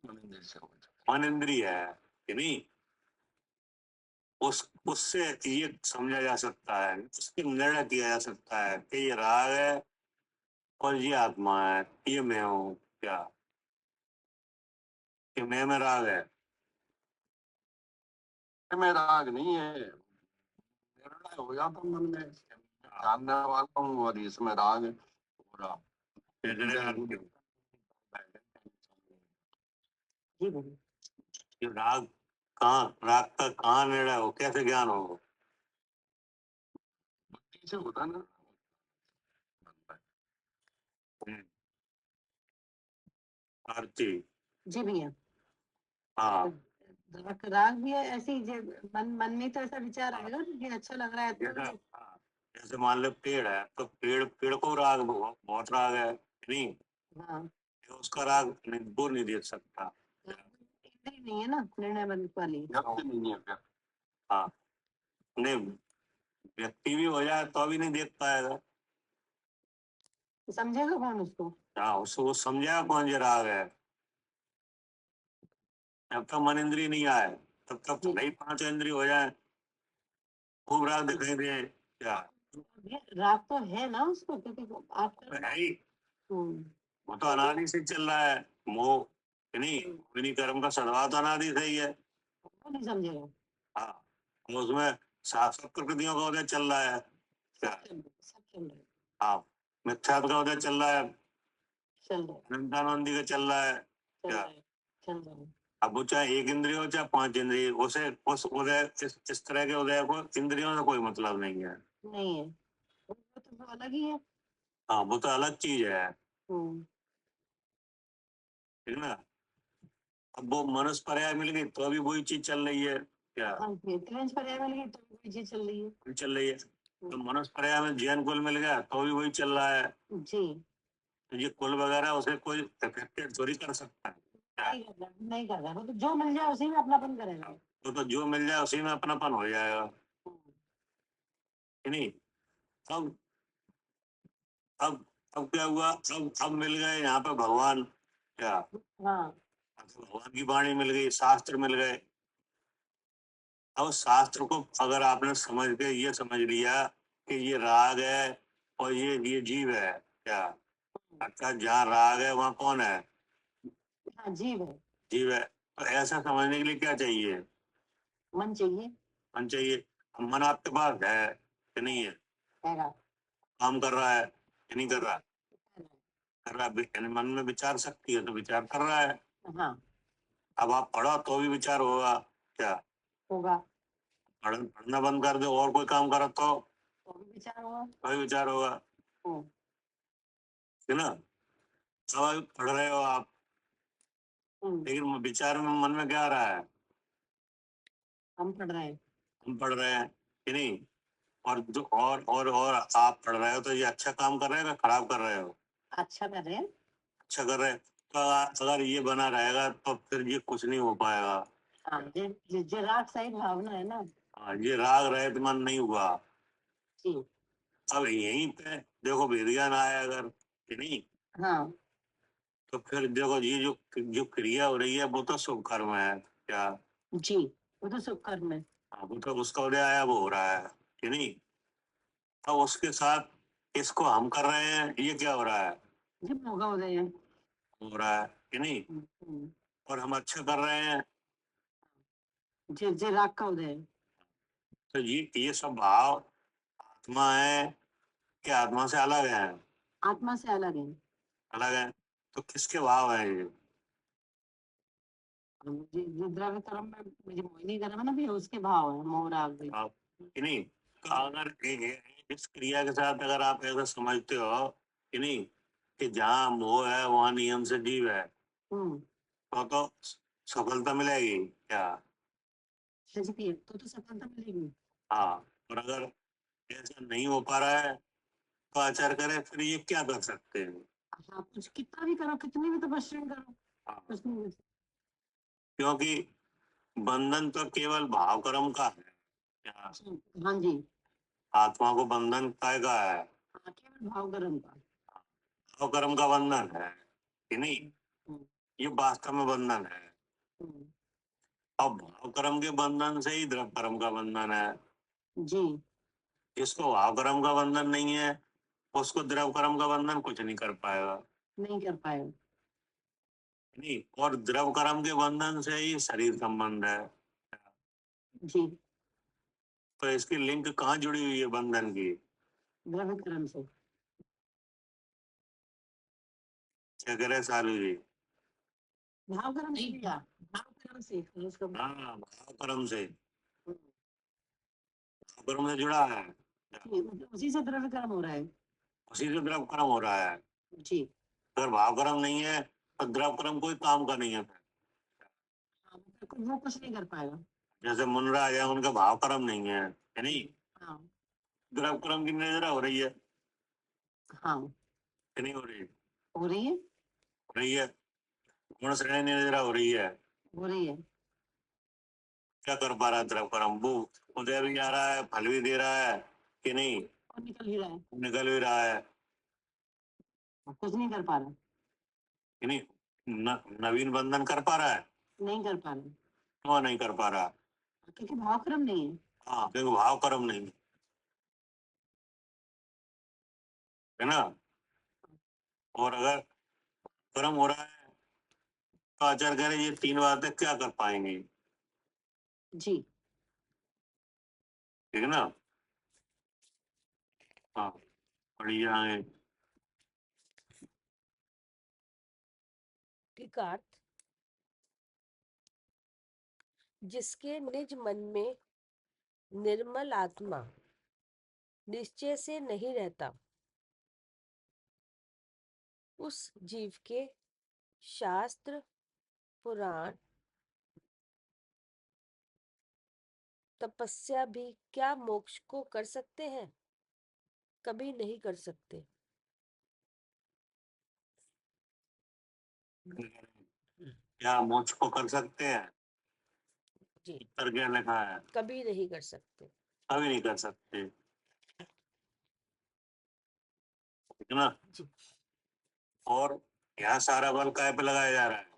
[SPEAKER 2] मन इंद्रिय से हो जाता है। मन इंद्रिय है कि नहीं, उससे ये समझा जा सकता है, उसके निर्णय किया जा सकता है कि ये राग है और ये आत्मा है, ये मैं हूँ क्या, कि मैं में राग है? में राग नहीं है, निर्णय हो जाता मन में, जानने वाला हूँ और इसमें राग है पूरा।
[SPEAKER 3] जी बोलिए।
[SPEAKER 2] ये राग राग का कहाँ निर्णय हो, कैसे ज्ञान हो? बुद्धि से होता ना। हम्म, आरती।
[SPEAKER 3] जी भैया।
[SPEAKER 2] हाँ,
[SPEAKER 3] राग भी है ऐसे ही मन में तो ऐसा विचार आएगा कि अच्छा लग रहा है तो
[SPEAKER 2] जैसे हाँ, जैसे मान लो पेड़ है, तो पेड़ को राग बहुत राग है नहीं,
[SPEAKER 3] हाँ
[SPEAKER 2] ये उसका राग वो नहीं देख सकता।
[SPEAKER 3] इंद्री नहीं है ना निर्णय बंद वाली।
[SPEAKER 2] नहीं है क्या? हाँ, नहीं, व्यक्ति भी हो जाए तो भी नहीं देख पाएगा।
[SPEAKER 3] समझेगा कौन उसको?
[SPEAKER 2] हाँ, उसको वो समझेगा कौन ये राग है? जब तक मन इंद्रिय नहीं आए तब तक
[SPEAKER 3] जी।
[SPEAKER 2] भले ही पांच इंद्रिय हो जाए, खूब राग दिखाई दे क्या?
[SPEAKER 3] ये राग तो है ना उसको, क्योंकि आप
[SPEAKER 2] तो है ही,
[SPEAKER 3] हम्म,
[SPEAKER 2] वो तो अनादि से चल रहा है मोह, नहीं विनी कर्म का सद्भाव तो अनादि से ही है।
[SPEAKER 3] वो नहीं समझेगा।
[SPEAKER 2] हाँ, और उसमें शाश्वत प्रकृतियों का उदय चल रहा है क्या?
[SPEAKER 3] सब चल रहा है।
[SPEAKER 2] हाँ, मिथ्यात्व का उदय चल रहा है,
[SPEAKER 3] चल रहा है।
[SPEAKER 2] अनंतानंदी का चल रहा है
[SPEAKER 3] चल
[SPEAKER 2] क्या?
[SPEAKER 3] रहा है। चल रहा है।
[SPEAKER 2] अब वो चाहे एक इंद्रिय हो चाहे पांच इंद्रिय, उसे उस उदय इस तरह के उदय को इंद्रियों से कोई मतलब नहीं है।
[SPEAKER 3] नहीं है, वो तो अलग ही है।
[SPEAKER 2] हाँ, वो तो अलग चीज है,
[SPEAKER 3] हम्म।
[SPEAKER 2] ठीक है ना? अब वो मनुष्य पर्याय मिल गई तो अभी वही चीज चल रही है क्या?
[SPEAKER 3] हाँ ये त्रिवंश पर्याय मिल गई तो कोई चीज चल रही है।
[SPEAKER 2] वही चल रही है। तो मनुष्य पर्याय में जैन कुल मिल गया तो भी वही चल रहा है।
[SPEAKER 3] जी।
[SPEAKER 2] तो ये कुल वगैरह उसे कोई इफेक्टेड थोड़ी कर सकता है क्या?
[SPEAKER 3] नहीं कर रहा, नहीं कर रहा, वो तो जो मिल जाए उसी में अपनापन करेगा।
[SPEAKER 2] तो जो मिल जाए उसी में अपनापन हो जाएगा,
[SPEAKER 3] हम्म,
[SPEAKER 2] कि नहीं? अब अब अब क्या हुआ, अब मिल गए यहाँ पे भगवान क्या?
[SPEAKER 3] हाँ
[SPEAKER 2] अब तो भगवान की वाणी मिल गई, शास्त्र मिल गए। अब शास्त्र को अगर आपने समझ के ये समझ लिया कि ये राग है और ये जीव है क्या? अच्छा, जहाँ राग है वहाँ कौन है?
[SPEAKER 3] हाँ जीव है।
[SPEAKER 2] जीव है। तो ऐसा समझने के लिए क्या चाहिए?
[SPEAKER 3] मन चाहिए।
[SPEAKER 2] मन चाहिए। अब मन आपके पास है कि नहीं है?
[SPEAKER 3] हैगा।
[SPEAKER 2] काम कर रहा है कि नहीं कर रहा? कर रहा है, यानी मन में विचार शक्ति है तो विचार कर रहा है।
[SPEAKER 3] हाँ
[SPEAKER 2] अब आप पढ़ो तो भी विचार होगा क्या?
[SPEAKER 3] होगा।
[SPEAKER 2] पढ़ना बंद कर दो और कोई काम करो
[SPEAKER 3] तो भी विचार होगा।
[SPEAKER 2] कोई विचार होगा,
[SPEAKER 3] हम्म,
[SPEAKER 2] है ना? अब अभी पढ़ रहे हो आप,
[SPEAKER 3] हम्म,
[SPEAKER 2] लेकिन विचार में मन में क्या आ रहा है?
[SPEAKER 3] हम पढ़ रहे हैं।
[SPEAKER 2] हम पढ़ रहे हैं कि नहीं? और जो और आप पढ़ रहे हो तो ये अच्छा काम कर रहे हो या खराब कर रहे हो?
[SPEAKER 3] अच्छा कर रहे हैं।
[SPEAKER 2] अच्छा कर रहे हैं। तो अगर ये बना रहेगा तो फिर ये कुछ नहीं हो पाएगा।
[SPEAKER 3] हाँ जे राग सही भावना है ना।
[SPEAKER 2] हाँ, ये राग रहित मन नहीं हुआ।
[SPEAKER 3] जी।
[SPEAKER 2] अब यहीं पे देखो विज्ञान आया अगर, कि नहीं?
[SPEAKER 3] हाँ
[SPEAKER 2] तो फिर देखो ये जो क्रिया हो रही है वो तो शुभ कर्म है क्या?
[SPEAKER 3] जी, वो तो सुख कर्म है।
[SPEAKER 2] हाँ, वो तो उसका उदय आया वो हो रहा है कि नहीं? अब उसके साथ इसको हम कर रहे हैं, ये क्या हो रहा है?
[SPEAKER 3] जी होगा उदय है।
[SPEAKER 2] हो रहा है कि नहीं?
[SPEAKER 3] हम्म,
[SPEAKER 2] और हम अच्छा कर रहे हैं
[SPEAKER 3] जे राग का उदय है।
[SPEAKER 2] तो ये सब भाव आत्मा है कि आत्मा से अलग है?
[SPEAKER 3] आत्मा से अलग है।
[SPEAKER 2] अलग है। तो किसके भाव है ये?
[SPEAKER 3] जे द्रव्य कर्म में मुझे मोहिनी कर्म है ना भी उसके भाव है, मोह राग भी।
[SPEAKER 2] भाव, कि नहीं? तो अगर इस क्रिया के साथ अगर आप ऐसा समझते हो कि नहीं कि जहाँ मोह है वहाँ नियम से जीव है,
[SPEAKER 3] हम्म।
[SPEAKER 2] तो सफलता मिलेगी क्या?
[SPEAKER 3] सही है, तो सफलता मिलेगी।
[SPEAKER 2] हाँ। और अगर ऐसा नहीं हो पा रहा है तो आचार करें, फिर ये क्या कर सकते हैं?
[SPEAKER 3] आप कुछ कितना भी करो, कितनी भी तपस्या करो,
[SPEAKER 2] हाँ,
[SPEAKER 3] कुछ नहीं।
[SPEAKER 2] क्योंकि बंधन तो केवल भाव कर्म का है क्या?
[SPEAKER 3] हाँ जी।
[SPEAKER 2] आत्मा को बंधन काय का है?
[SPEAKER 3] हाँ केवल भाव कर्म का।
[SPEAKER 2] भाव कर्म का बंधन है कि नहीं?
[SPEAKER 3] हम्म,
[SPEAKER 2] ये वास्तव में बंधन है।
[SPEAKER 3] हम्म,
[SPEAKER 2] अब भाव कर्म के बंधन से ही द्रव्य कर्म का बंधन है।
[SPEAKER 3] जी।
[SPEAKER 2] जिसको भाव कर्म का बंधन नहीं है उसको द्रव्य कर्म का बंधन कुछ नहीं कर पाएगा,
[SPEAKER 3] नहीं कर पाए।
[SPEAKER 2] नहीं? और द्रव्य कर्म के बंधन से ही शरीर संबंध है।
[SPEAKER 3] जी।
[SPEAKER 2] तो इसकी लिंक कहाँ जुड़ी हुई है बंधन की?
[SPEAKER 3] द्रव्य कर्म से।
[SPEAKER 2] क्या कह रहे हैं सालू जी?
[SPEAKER 3] भाव कर्म से लिया, भाव कर्म से उसको
[SPEAKER 2] हाँ, भाव कर्म से, भाव कर्म से जुड़ा है,
[SPEAKER 3] उसी से द्रव्य कर्म हो रहा है।
[SPEAKER 2] उसी से द्रव कर्म हो रहा है।
[SPEAKER 3] जी
[SPEAKER 2] अगर भाव कर्म नहीं है तो द्रव कर्म कोई काम का नहीं है।
[SPEAKER 3] हाँ, वो कुछ नहीं कर पाएगा।
[SPEAKER 2] जैसे मुनराज है, उनका भाव कर्म नहीं है नहीं,
[SPEAKER 3] हाँ
[SPEAKER 2] द्रव कर्म की निद्रा हो रही है
[SPEAKER 3] हाँ
[SPEAKER 2] कि नहीं हो रही?
[SPEAKER 3] हो रही है,
[SPEAKER 2] हो रही है, गुण श्रेणी निद्रा हो रही है।
[SPEAKER 3] हो रही है।
[SPEAKER 2] क्या कर पा रहा है द्रव कर्म? वो उदय भी आ रहा है, फल भी दे रहा है कि नहीं,
[SPEAKER 3] और निकल ही रहा है,
[SPEAKER 2] निकल भी रहा है
[SPEAKER 3] कुछ नहीं कर पा रहा,
[SPEAKER 2] कि नहीं, नवीन बंधन कर पा रहा है?
[SPEAKER 3] नहीं कर पा रहा,
[SPEAKER 2] क्यों नहीं कर पा रहा?
[SPEAKER 3] क्योंकि भाव कर्म नहीं है।
[SPEAKER 2] हाँ, क्योंकि भाव कर्म नहीं है ना। और अगर कर्म हो रहा है तो आचार्य कह रहे ये तीन बातें क्या कर पाएंगे?
[SPEAKER 3] जी
[SPEAKER 2] ठीक है ना। हाँ, बढ़िया है।
[SPEAKER 1] टीकार्थ, जिसके निज मन में निर्मल आत्मा निश्चय से नहीं रहता, उस जीव के शास्त्र पुराण तपस्या भी क्या मोक्ष को कर सकते हैं? कभी नहीं कर सकते।
[SPEAKER 2] क्या मोक्ष को कर सकते हैं?
[SPEAKER 1] जी,
[SPEAKER 2] उत्तर क्या लिखा है?
[SPEAKER 1] कभी नहीं कर सकते।
[SPEAKER 2] कभी नहीं कर सकते, ठीक है ना।
[SPEAKER 1] जी
[SPEAKER 2] और यहाँ सारा बल काय पे लगाया जा रहा है?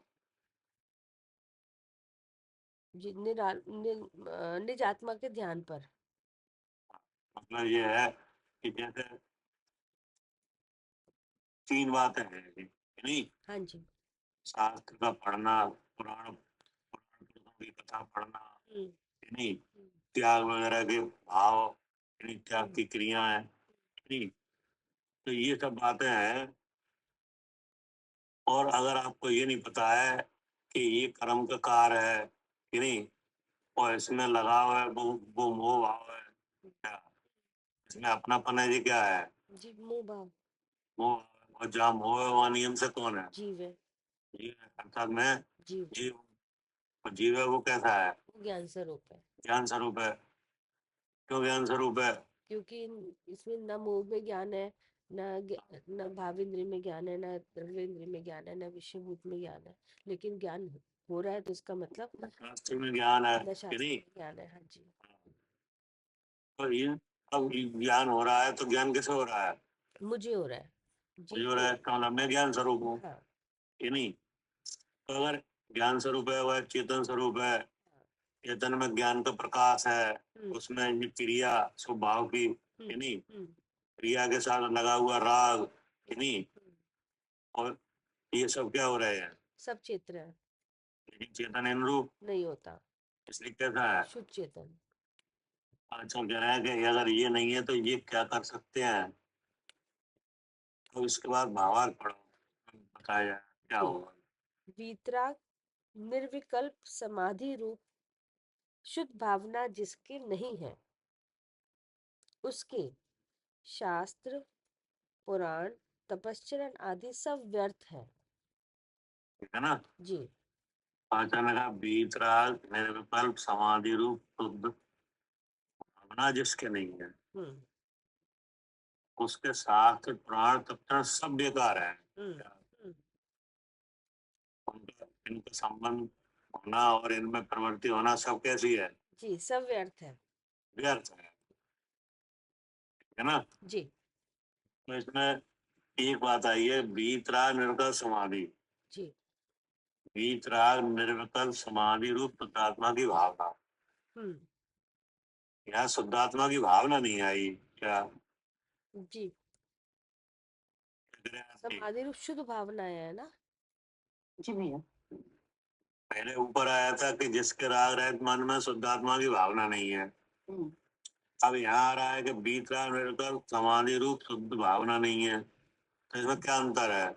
[SPEAKER 1] जी, निज आत्मा के ध्यान पर।
[SPEAKER 2] मतलब ये है कि जैसे तीन बातें हैं कि नहीं,
[SPEAKER 1] हाँ जी।
[SPEAKER 2] शास्त्र का पढ़ना, पुराण पुराण की कथा पढ़ना,
[SPEAKER 1] हम्म,
[SPEAKER 2] कि नहीं,
[SPEAKER 1] हम्म,
[SPEAKER 2] त्याग वगैरह के भाव, कि नहीं, त्याग की क्रियाएं, कि नहीं, तो ये सब बातें हैं। और अगर आपको ये नहीं पता है कि ये कर्म का कार्य है कि नहीं, और इसमें लगाव है, वो मोह भाव है, क्या इसमें अपनापन है, ये क्या है?
[SPEAKER 1] जी, मोह भाव
[SPEAKER 2] मोह। और जहाँ मोह है वहाँ नियम से कौन है?
[SPEAKER 1] जीव है।
[SPEAKER 2] जीव है, अर्थात मैं
[SPEAKER 1] जीव
[SPEAKER 2] जीव। और जीव है वो कैसा है?
[SPEAKER 1] वो ज्ञान स्वरूप है,
[SPEAKER 2] ज्ञान स्वरूप है। क्यों ज्ञान स्वरूप है?
[SPEAKER 1] क्योंकि इसमें न मोह में ज्ञान है, न भावेंद्र में ज्ञान है, न द्रव्येंद्र में ज्ञान है, न विषयभूत में ज्ञान है। लेकिन ज्ञान हो रहा है तो इसका मतलब
[SPEAKER 2] शास्त्र में ज्ञान है
[SPEAKER 1] न
[SPEAKER 2] कि
[SPEAKER 1] शास्त्र
[SPEAKER 2] नहीं।
[SPEAKER 1] में ज्ञान है। हाँ जी,
[SPEAKER 2] तो ये अब ज्ञान हो रहा है तो ज्ञान कैसे हो रहा है?
[SPEAKER 1] मुझे हो रहा है,
[SPEAKER 2] मुझे
[SPEAKER 1] जीव
[SPEAKER 2] हो रहा है, इसका मतलब मैं ज्ञान स्वरूप हूँ
[SPEAKER 1] हाँ
[SPEAKER 2] कि नहीं। तो अगर ज्ञान स्वरूप है, वह चेतन स्वरूप है, चेतन में ज्ञान का प्रकाश है,
[SPEAKER 1] हम्म,
[SPEAKER 2] उसमें ये क्रिया स्वभाव की,
[SPEAKER 1] हम्म,
[SPEAKER 2] कि नहीं,
[SPEAKER 1] हम्म,
[SPEAKER 2] क्रिया के साथ लगा हुआ राग, कि नहीं,
[SPEAKER 1] हम्म,
[SPEAKER 2] और ये सब क्या हो रहे हैं?
[SPEAKER 1] सब क्षेत्र है,
[SPEAKER 2] लेकिन चेतन अनुरूप,
[SPEAKER 1] नहीं होता।
[SPEAKER 2] इसलिए कैसा है?
[SPEAKER 1] शुद्ध चेतन।
[SPEAKER 2] अच्छा कह रहा है कि अगर ये नहीं है तो ये क्या कर सकते हैं? तो इसके बाद भावार्थ पढ़ो, बताया जाए क्या
[SPEAKER 1] जी,
[SPEAKER 2] होगा।
[SPEAKER 1] वीतराग निर्विकल्प समाधि रूप शुद्ध भावना जिसके नहीं है, उसके शास्त्र पुराण तपश्चरण आदि सब व्यर्थ है।
[SPEAKER 2] ठीक है ना।
[SPEAKER 1] जी,
[SPEAKER 2] अचानक बीतराग निर्विकल्प समाधि रूप शुद्ध भावना जिसके नहीं है,
[SPEAKER 1] हम्म,
[SPEAKER 2] उसके साथ पुराण तत्व सब बेकार है।
[SPEAKER 1] हम्म, हम्म,
[SPEAKER 2] उनका इनका संबंध होना और इनमें प्रवृत्ति होना सब कैसी है?
[SPEAKER 1] जी, सब व्यर्थ है।
[SPEAKER 2] व्यर्थ है ना।
[SPEAKER 1] जी,
[SPEAKER 2] तो इसमें एक बात आई है, बीतराग निर्विकल्प समाधि,
[SPEAKER 1] जी,
[SPEAKER 2] बीतराग निर्विकल्प समाधि रूप शुद्धात्मा की भावना।
[SPEAKER 1] हम्म,
[SPEAKER 2] यहाँ शुद्धात्मा की भावना नहीं आई क्या?
[SPEAKER 1] जी, समाधि रूप शुद्ध भावना है ना।
[SPEAKER 3] जी भैया।
[SPEAKER 2] पहले ऊपर आया था कि जिसके राग रहित मन में शुद्धात्मा की भावना नहीं है।
[SPEAKER 3] हम्म,
[SPEAKER 2] अब यहाँ आ रहा है कि बीतराग निर्विकल्प समाधि रूप शुद्ध भावना नहीं है। तो इसमें क्या अंतर है?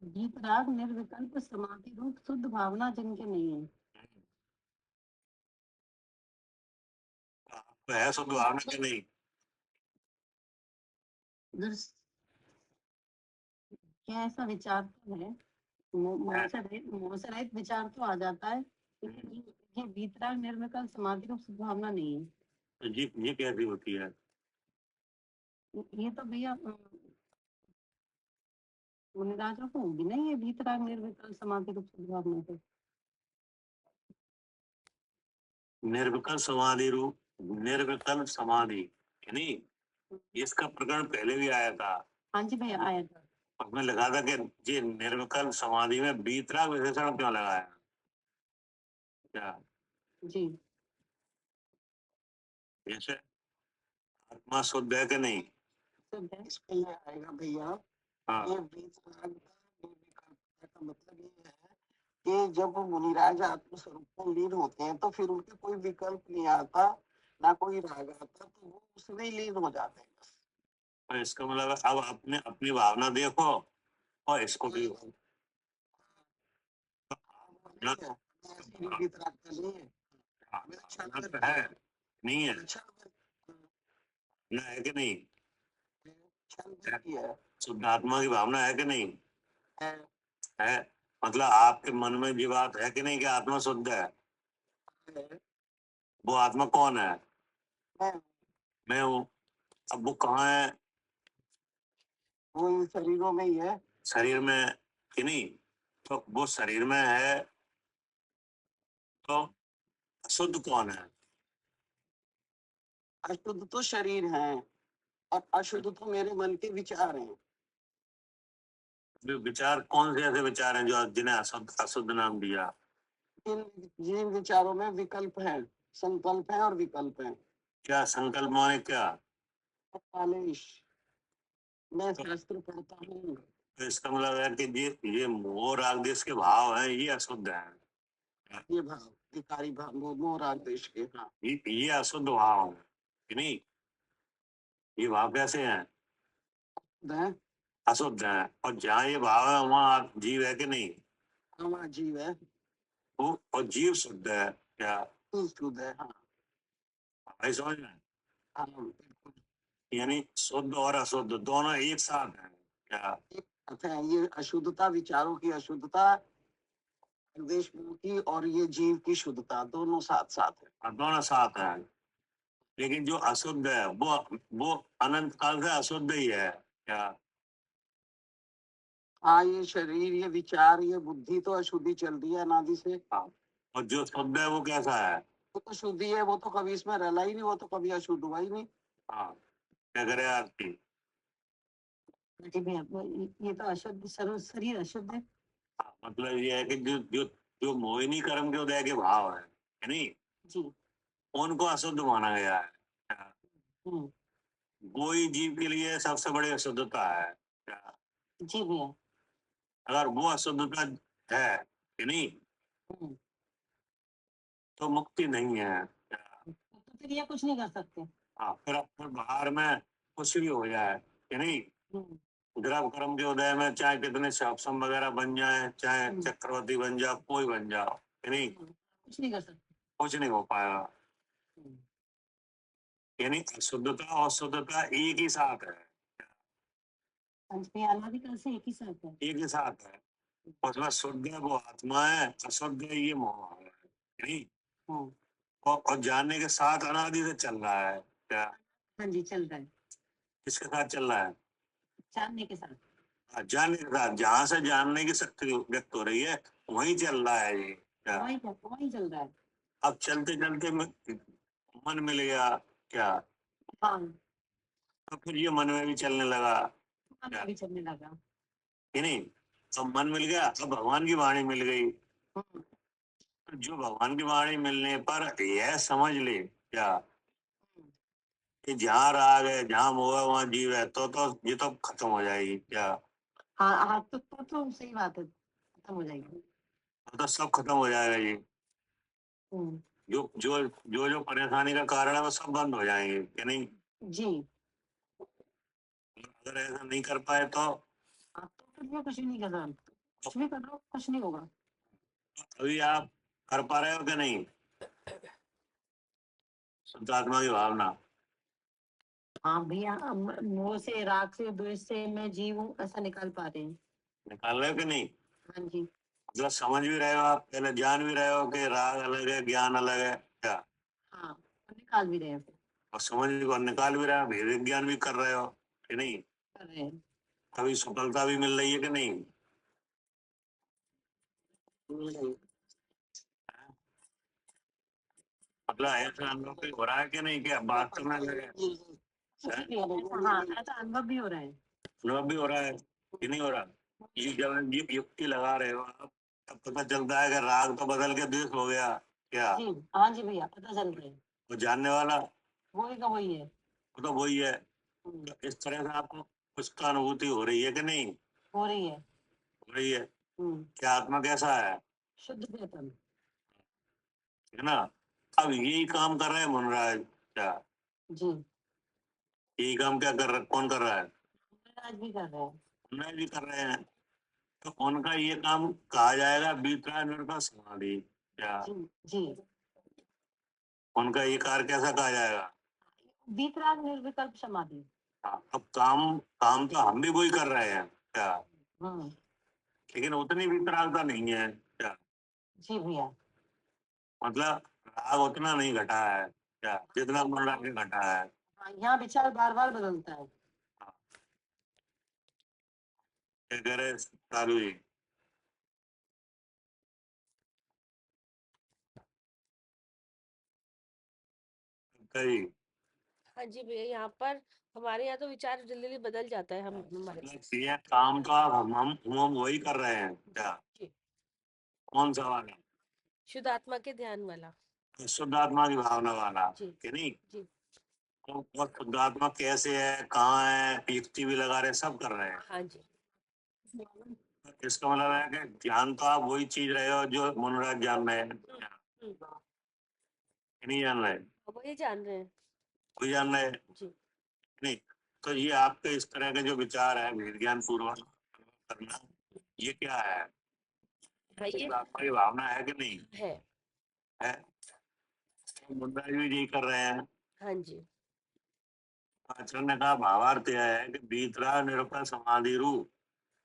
[SPEAKER 3] वीतराग निर्विकल्प समाधि रूप शुद्ध भावना जिनके नहीं है।
[SPEAKER 2] तो है शुद्ध भावना के नहीं?
[SPEAKER 3] दृश्य क्या ऐसा विचार तो है, मोह से रहित विचार तो आ जाता है, लेकिन ये वीतराग निर्विकल्प समाधि रूप शुद्ध भावना नहीं है।
[SPEAKER 2] तो ये कैसी होती है?
[SPEAKER 3] ये तो भैया मुनिराजों को होगी नहीं, ये वीतराग निर्विकल्प समाधि रूप शुद्ध भावना से।
[SPEAKER 2] निर्विकल्प समाधि रूप, निर्विकल्प समाधि यानी इसका प्रकरण पहले भी आया था।
[SPEAKER 3] हाँ जी भैया आया था।
[SPEAKER 2] उसमें लिखा था कि ये निर्विकल्प समाधि में वीतराग विशेषण क्यों लगाया? क्या
[SPEAKER 3] जी
[SPEAKER 2] जैसे आत्मा शुद्ध है कि नहीं?
[SPEAKER 3] शुद्ध है।
[SPEAKER 4] इसमें ये आएगा भैया,
[SPEAKER 2] हाँ
[SPEAKER 4] ये वीतराग का निर्विकल्पता का मतलब ये है कि जब मुनिराज आत्म स्वरूप में लीन होते हैं तो फिर उनके कोई विकल्प नहीं आता, ना कोई राग आता, तो वो उसमें ही लीन हो जाते हैं बस।
[SPEAKER 2] तो इसका मतलब अब अपने अपनी भावना देखो और इसको भी
[SPEAKER 4] नहीं है, ऐसी भी वीतरागता नहीं है। मेरा क्षण
[SPEAKER 2] भावना
[SPEAKER 4] भर
[SPEAKER 2] तो है नहीं है?
[SPEAKER 4] मेरा क्षण भर
[SPEAKER 2] ना है कि नहीं?
[SPEAKER 4] क्षण भर की है।
[SPEAKER 2] शुद्ध आत्मा की भावना है कि नहीं?
[SPEAKER 4] है,
[SPEAKER 2] है। मतलब आपके मन में ये बात है कि नहीं कि आत्मा शुद्ध है?
[SPEAKER 4] है,
[SPEAKER 2] वो आत्मा कौन है?
[SPEAKER 4] मैं
[SPEAKER 2] मैं हूँ। अब वो कहाँ है?
[SPEAKER 4] वो इन शरीरों में ही है।
[SPEAKER 2] शरीर में कि नहीं? तो वो शरीर में है तो अशुद्ध कौन है?
[SPEAKER 4] अशुद्ध तो शरीर है और अशुद्ध तो मेरे मन के विचार हैं।
[SPEAKER 2] विचार कौन से ऐसे विचार हैं जो जिन्हें अशुद्ध अशुद्ध नाम दिया?
[SPEAKER 4] जिन जिन विचारों में विकल्प है, संकल्प है और विकल्प है।
[SPEAKER 2] क्या संकल्प माने क्या?
[SPEAKER 4] कालेश, मैं शास्त्र पढ़ता हूँ।
[SPEAKER 2] तो इसका मतलब है कि ये मोह राग देश के भाव हैं, ये अशुद्ध है।
[SPEAKER 4] ये भाव विकारी भाव मोह राग देश के, हाँ
[SPEAKER 2] ये अशुद्ध भाव है कि नहीं? ये भाव कैसे हैं?
[SPEAKER 4] है,
[SPEAKER 2] अशुद्ध है। और जहाँ ये भाव है वहाँ जीव है कि नहीं?
[SPEAKER 4] हमारा जीव है,
[SPEAKER 2] वो और जीव शुद्ध है क्या?
[SPEAKER 4] शुद्ध है, हाँ
[SPEAKER 2] भाई समझ में?
[SPEAKER 4] हाँ बिल्कुल।
[SPEAKER 2] यानी शुद्ध और अशुद्ध दोनों एक साथ हैं क्या?
[SPEAKER 4] एक बात है, ये अशुद्धता, विचारों की अशुद्धता, देश मोह की, और ये जीव की शुद्धता, दोनों साथ साथ है।
[SPEAKER 2] और दोनों साथ हैं। लेकिन जो अशुद्ध है वो अनंत काल से अशुद्ध ही है क्या?
[SPEAKER 4] हाँ ये शरीर, ये विचार, ये बुद्धि तो अशुद्धि चल रही है अनादि से।
[SPEAKER 2] हाँ। और जो शुद्ध है वो कैसा है?
[SPEAKER 4] वो तो शुद्धि है, वो तो कभी इसमें रला ही नहीं, वो तो कभी अशुद्ध हुआ ही नहीं।
[SPEAKER 2] हाँ। क्या करे आरती?
[SPEAKER 3] जी भैया ये तो अशुद्ध सर्व शरीर अशुद्ध है।
[SPEAKER 2] हाँ, मतलब ये है कि जो जो जो मोहिनी कर्म के उदय के भाव है नहीं,
[SPEAKER 3] जी
[SPEAKER 2] उनको अशुद्ध माना गया है क्या?
[SPEAKER 3] हम्म
[SPEAKER 2] वो ही जीव के लिए सबसे बड़ी अशुद्धता है क्या?
[SPEAKER 3] जी भैया
[SPEAKER 2] अगर वो अशुद्धता है कि नहीं
[SPEAKER 3] हम्म
[SPEAKER 2] तो मुक्ति नहीं है क्या?
[SPEAKER 3] तो फिर ये कुछ नहीं कर सकते।
[SPEAKER 2] हाँ, फिर बाहर में कुछ भी हो जाए कि नहीं,
[SPEAKER 3] हम्म
[SPEAKER 2] द्रव कर्म के उदय में चाहे कितने सक्षम वगैरह बन जाए, चाहे
[SPEAKER 3] हम्म,
[SPEAKER 2] चक्रवर्ती बन जाओ, कोई बन जाओ कि नहीं,
[SPEAKER 3] कुछ नहीं कर सकते।
[SPEAKER 2] कुछ नहीं हो पाएगा।
[SPEAKER 3] हम्म,
[SPEAKER 2] यानी अशुद्धता और शुद्धता एक ही साथ है,
[SPEAKER 3] पंच भैया अनादिकाल से एक ही साथ है।
[SPEAKER 2] एक ही साथ है। उसमें शुद्ध है वो आत्मा है, अशुद्ध है ये मोह है नहीं।
[SPEAKER 3] हाँ
[SPEAKER 2] और जानने के साथ अनादि से चल रहा है क्या?
[SPEAKER 3] हाँ जी चल रहा है,
[SPEAKER 2] किसके साथ चल रहा है?
[SPEAKER 3] जानने के साथ।
[SPEAKER 2] जानने के साथ, जहां से जानने की शक्ति व्यक्त हो रही है वहीं चल रहा है ये क्या?
[SPEAKER 3] वही चल रहा है।
[SPEAKER 2] अब चलते चलते मन मिल गया क्या?
[SPEAKER 3] हाँ
[SPEAKER 2] तो फिर ये मन में भी चलने लगा
[SPEAKER 3] मन
[SPEAKER 2] क्या?
[SPEAKER 3] में भी चलने लगा।
[SPEAKER 2] कि नहीं? अब मन मिल गया, अब भगवान की वाणी मिल गई।
[SPEAKER 3] हम्म,
[SPEAKER 2] तो जो भगवान की वाणी मिलने पर यह समझ ले क्या
[SPEAKER 3] हम्म,
[SPEAKER 2] कि जहाँ राग है, जहाँ मोह है, वहाँ जीव है, तो ये तो खत्म हो जाएगी क्या?
[SPEAKER 3] हाँ हाँ तो सही बात है, खत्म हो जाएगी।
[SPEAKER 2] तो सब खत्म हो जाएगा ये।
[SPEAKER 3] हम्म,
[SPEAKER 2] जो परेशानी का कारण है वो सब बंद हो जाएंगे कि नहीं?
[SPEAKER 3] जी
[SPEAKER 2] अगर ऐसा नहीं कर पाए तो
[SPEAKER 3] आप तो फिर भी कुछ नहीं कर सकते। कुछ भी कर लो कुछ नहीं होगा।
[SPEAKER 2] अभी आप कर पा रहे हो कि नहीं शुद्ध आत्मा की भावना?
[SPEAKER 3] हाँ भैया, मोह से, राग से, द्वेष से मैं जीव हूँ ऐसा निकाल पा रहे हैं।
[SPEAKER 2] निकाल रहे हो कि नहीं?
[SPEAKER 3] हाँ जी।
[SPEAKER 2] मतलब समझ भी रहे हो आप, पहले जान भी रहे हो कि राग अलग है ज्ञान अलग है क्या?
[SPEAKER 3] हाँ, और निकाल भी रहे हैं फिर,
[SPEAKER 2] और समझ भी और निकाल भी रहे हो, भेद ज्ञान भी कर रहे हो कि नहीं?
[SPEAKER 3] कर रहे हैं।
[SPEAKER 2] कभी सफलता भी मिल रही है कि नहीं? मतलब ऐसा अनुभव भी हो रहा है कि नहीं, क्या बात करना लगे?
[SPEAKER 3] हाँ, ऐसा अनुभव भी हो रहा है।
[SPEAKER 2] अनुभव भी हो रहा है कि नहीं हो रहा? ये जब ये युक्ति लगा रहे हो आप, तब पता चलता है कि राग तो बदल के द्वेष हो गया क्या?
[SPEAKER 3] जी हाँ जी भैया, पता चल रहा है।
[SPEAKER 2] वो जानने वाला
[SPEAKER 3] वही का वही है।
[SPEAKER 2] वो तो वही है।
[SPEAKER 3] हम्म,
[SPEAKER 2] तो इस तरह से आपको कुछ का अनुभूति हो रही है कि नहीं
[SPEAKER 3] हो रही है।
[SPEAKER 2] हो रही है?
[SPEAKER 3] हम्म,
[SPEAKER 2] क्या आत्मा कैसा है
[SPEAKER 3] शुद्ध चेतन।
[SPEAKER 2] है ना? अब यही काम कर रहे हैं मुनराज क्या?
[SPEAKER 3] जी,
[SPEAKER 2] यही काम क्या कर रहे, कौन कर रहा है?
[SPEAKER 3] आज भी कर रहे हैं।
[SPEAKER 2] मुनराज भी कर रहे हैं। तो उनका ये काम कहा जाएगा बीतरा निर्भर समाधि क्या?
[SPEAKER 3] जी जी,
[SPEAKER 2] उनका ये कार्य कैसा कहा जाएगा?
[SPEAKER 3] वीतराग निर्विकल्प समाधि।
[SPEAKER 2] हाँ, अब काम काम तो हम भी वही कर रहे हैं क्या?
[SPEAKER 3] हम्म,
[SPEAKER 2] लेकिन उतनी वितरागता नहीं है क्या?
[SPEAKER 3] जी भैया।
[SPEAKER 2] मतलब राग उतना नहीं घटा है क्या जितना मुनराज ने घटा है?
[SPEAKER 3] हाँ, यहाँ विचार बार बार बदलता है।
[SPEAKER 2] हाँ, क्या कह रहे सालू जी? कही
[SPEAKER 1] हाँ जी भैया, यहाँ पर हमारे यहाँ तो विचार जल्दी जल्दी बदल जाता है हम हमारे।
[SPEAKER 2] मतलब ये काम तो आप हम वही कर रहे हैं क्या?
[SPEAKER 1] जी,
[SPEAKER 2] कौन सा वाला?
[SPEAKER 1] शुद्ध आत्मा के ध्यान वाला।
[SPEAKER 2] शुद्ध आत्मा की भावना वाला
[SPEAKER 1] जी
[SPEAKER 2] कि नहीं?
[SPEAKER 1] जी
[SPEAKER 2] तो शुद्ध आत्मा कैसे है कहाँ है युक्ति भी लगा रहे हैं, सब कर रहे हैं।
[SPEAKER 1] हाँ जी।
[SPEAKER 2] इसका मतलब है कि ध्यान तो आप वही चीज रहे हो जो मनोराज जान रहे हैं
[SPEAKER 1] हम्म,
[SPEAKER 2] कि नहीं जान रहे?
[SPEAKER 1] अब वही जान रहे हैं।
[SPEAKER 2] वही जान रहे हैं
[SPEAKER 1] जी
[SPEAKER 2] नहीं? तो ये आपके इस तरह के जो विचार है विज्ञान पूर्वक करना, ये क्या है?
[SPEAKER 1] हाँ, ये
[SPEAKER 2] आपकी भावना है कि नहीं
[SPEAKER 1] है।
[SPEAKER 2] है? तो मुंडा भी यही कर रहे हैं।
[SPEAKER 1] हाँ जी।
[SPEAKER 2] आचार्य ने कहा भावार्थ यह है कि भीतरा निरुपा समाधि रूप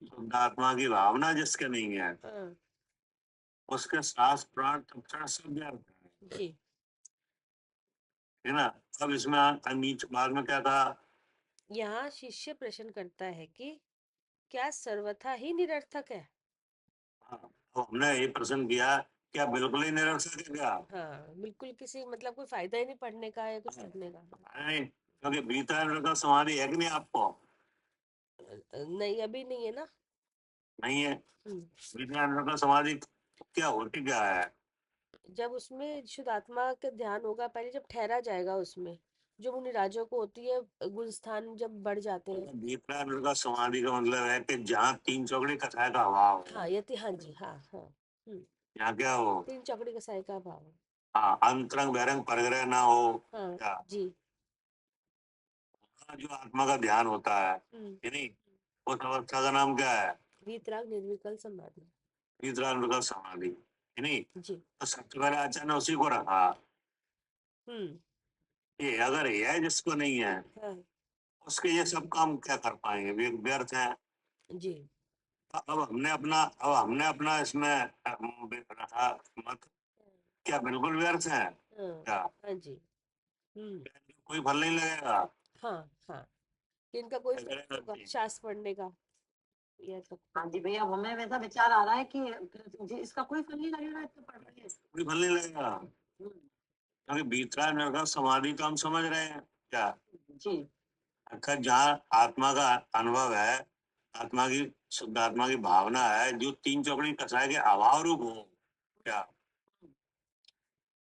[SPEAKER 2] शुद्ध आत्मा की भावना जिसके नहीं है
[SPEAKER 1] हाँ
[SPEAKER 2] उसके श्वास प्राण तत्क्षण सब व्यर्थ
[SPEAKER 1] जी।
[SPEAKER 2] है ना? अब इसमें नीचे बाद में क्या था?
[SPEAKER 1] यहाँ शिष्य प्रश्न करता है कि क्या सर्वथा ही निरर्थक है?
[SPEAKER 2] हाँ, तो हमने ये प्रश्न किया क्या बिल्कुल ही निरर्थक है क्या?
[SPEAKER 1] हाँ, बिल्कुल किसी मतलब कोई फायदा ही नहीं पढ़ने का या कुछ करने का।
[SPEAKER 2] नहीं, क्योंकि भीतरा निरुपा समाधि है कि नहीं आपको?
[SPEAKER 1] नहीं, अभी नहीं है ना।
[SPEAKER 2] नहीं है।
[SPEAKER 1] हम्म,
[SPEAKER 2] भीतरा निरुपा समाधि क्या होती क्या है?
[SPEAKER 1] जब उसमें शुद्ध आत्मा का ध्यान होगा, पहले जब ठहरा जाएगा उसमें, जो मुनि राजों को होती है, गुण स्थान जब बढ़ जाते हैं।
[SPEAKER 2] भीतरा निरुपा समाधि का मतलब है कि जहाँ तीन चौकड़ी कथाएं का अभाव हो,
[SPEAKER 1] हाँ, यति हाँ जी, हाँ हाँ।
[SPEAKER 2] यहाँ क्या हो?
[SPEAKER 1] तीन चौकड़ी कसाई का भाव।
[SPEAKER 2] हाँ, अंतरंग बहिरंग परग्रह ना हो
[SPEAKER 1] हाँ
[SPEAKER 2] क्या?
[SPEAKER 1] जी।
[SPEAKER 2] जो आत्मा का ध्यान होता है
[SPEAKER 1] हम्म,
[SPEAKER 2] कि नहीं, उस अवस्था का नाम क्या है?
[SPEAKER 1] वीतराग निर्विकल्प समाधि।
[SPEAKER 2] भीतरा निरुपा समाधि कि नहीं?
[SPEAKER 1] जी।
[SPEAKER 2] तो सबसे पहले आचार्य ने उसी को रखा।
[SPEAKER 1] हम्म।
[SPEAKER 2] ये अगर है जिसको नहीं है
[SPEAKER 1] हाँ
[SPEAKER 2] उसके ये सब काम क्या कर पाएंगे, वे व्यर्थ है।
[SPEAKER 1] जी।
[SPEAKER 2] अब हमने अपना इसमें रखा मत, क्या बिल्कुल व्यर्थ है
[SPEAKER 1] हाँ
[SPEAKER 2] क्या?
[SPEAKER 1] हाँ जी। हम्म।
[SPEAKER 2] कोई फल नहीं लगेगा?
[SPEAKER 1] हाँ हाँ, इनका कोई फल
[SPEAKER 2] लगेगा
[SPEAKER 1] नहीं होगा
[SPEAKER 2] नहीं।
[SPEAKER 1] शास्त्र पढ़ने का। यह सब।
[SPEAKER 3] हाँ जी भैया, हमें वैसा विचार आ रहा है कि जी इसका कोई फल नहीं लगेगा, इतना पढ़ रहे हैं।
[SPEAKER 2] कोई फल नहीं लगेगा
[SPEAKER 3] हम्म,
[SPEAKER 2] क्योंकि भीतरा निर्गत समाधि तो हम समझ रहे हैं क्या?
[SPEAKER 3] जी
[SPEAKER 2] अर्थात जहाँ आत्मा का अनुभव है, आत्मा की शुद्ध आत्मा की भावना है जो तीन चौकड़ी कसाय के अभाव रूप हो क्या?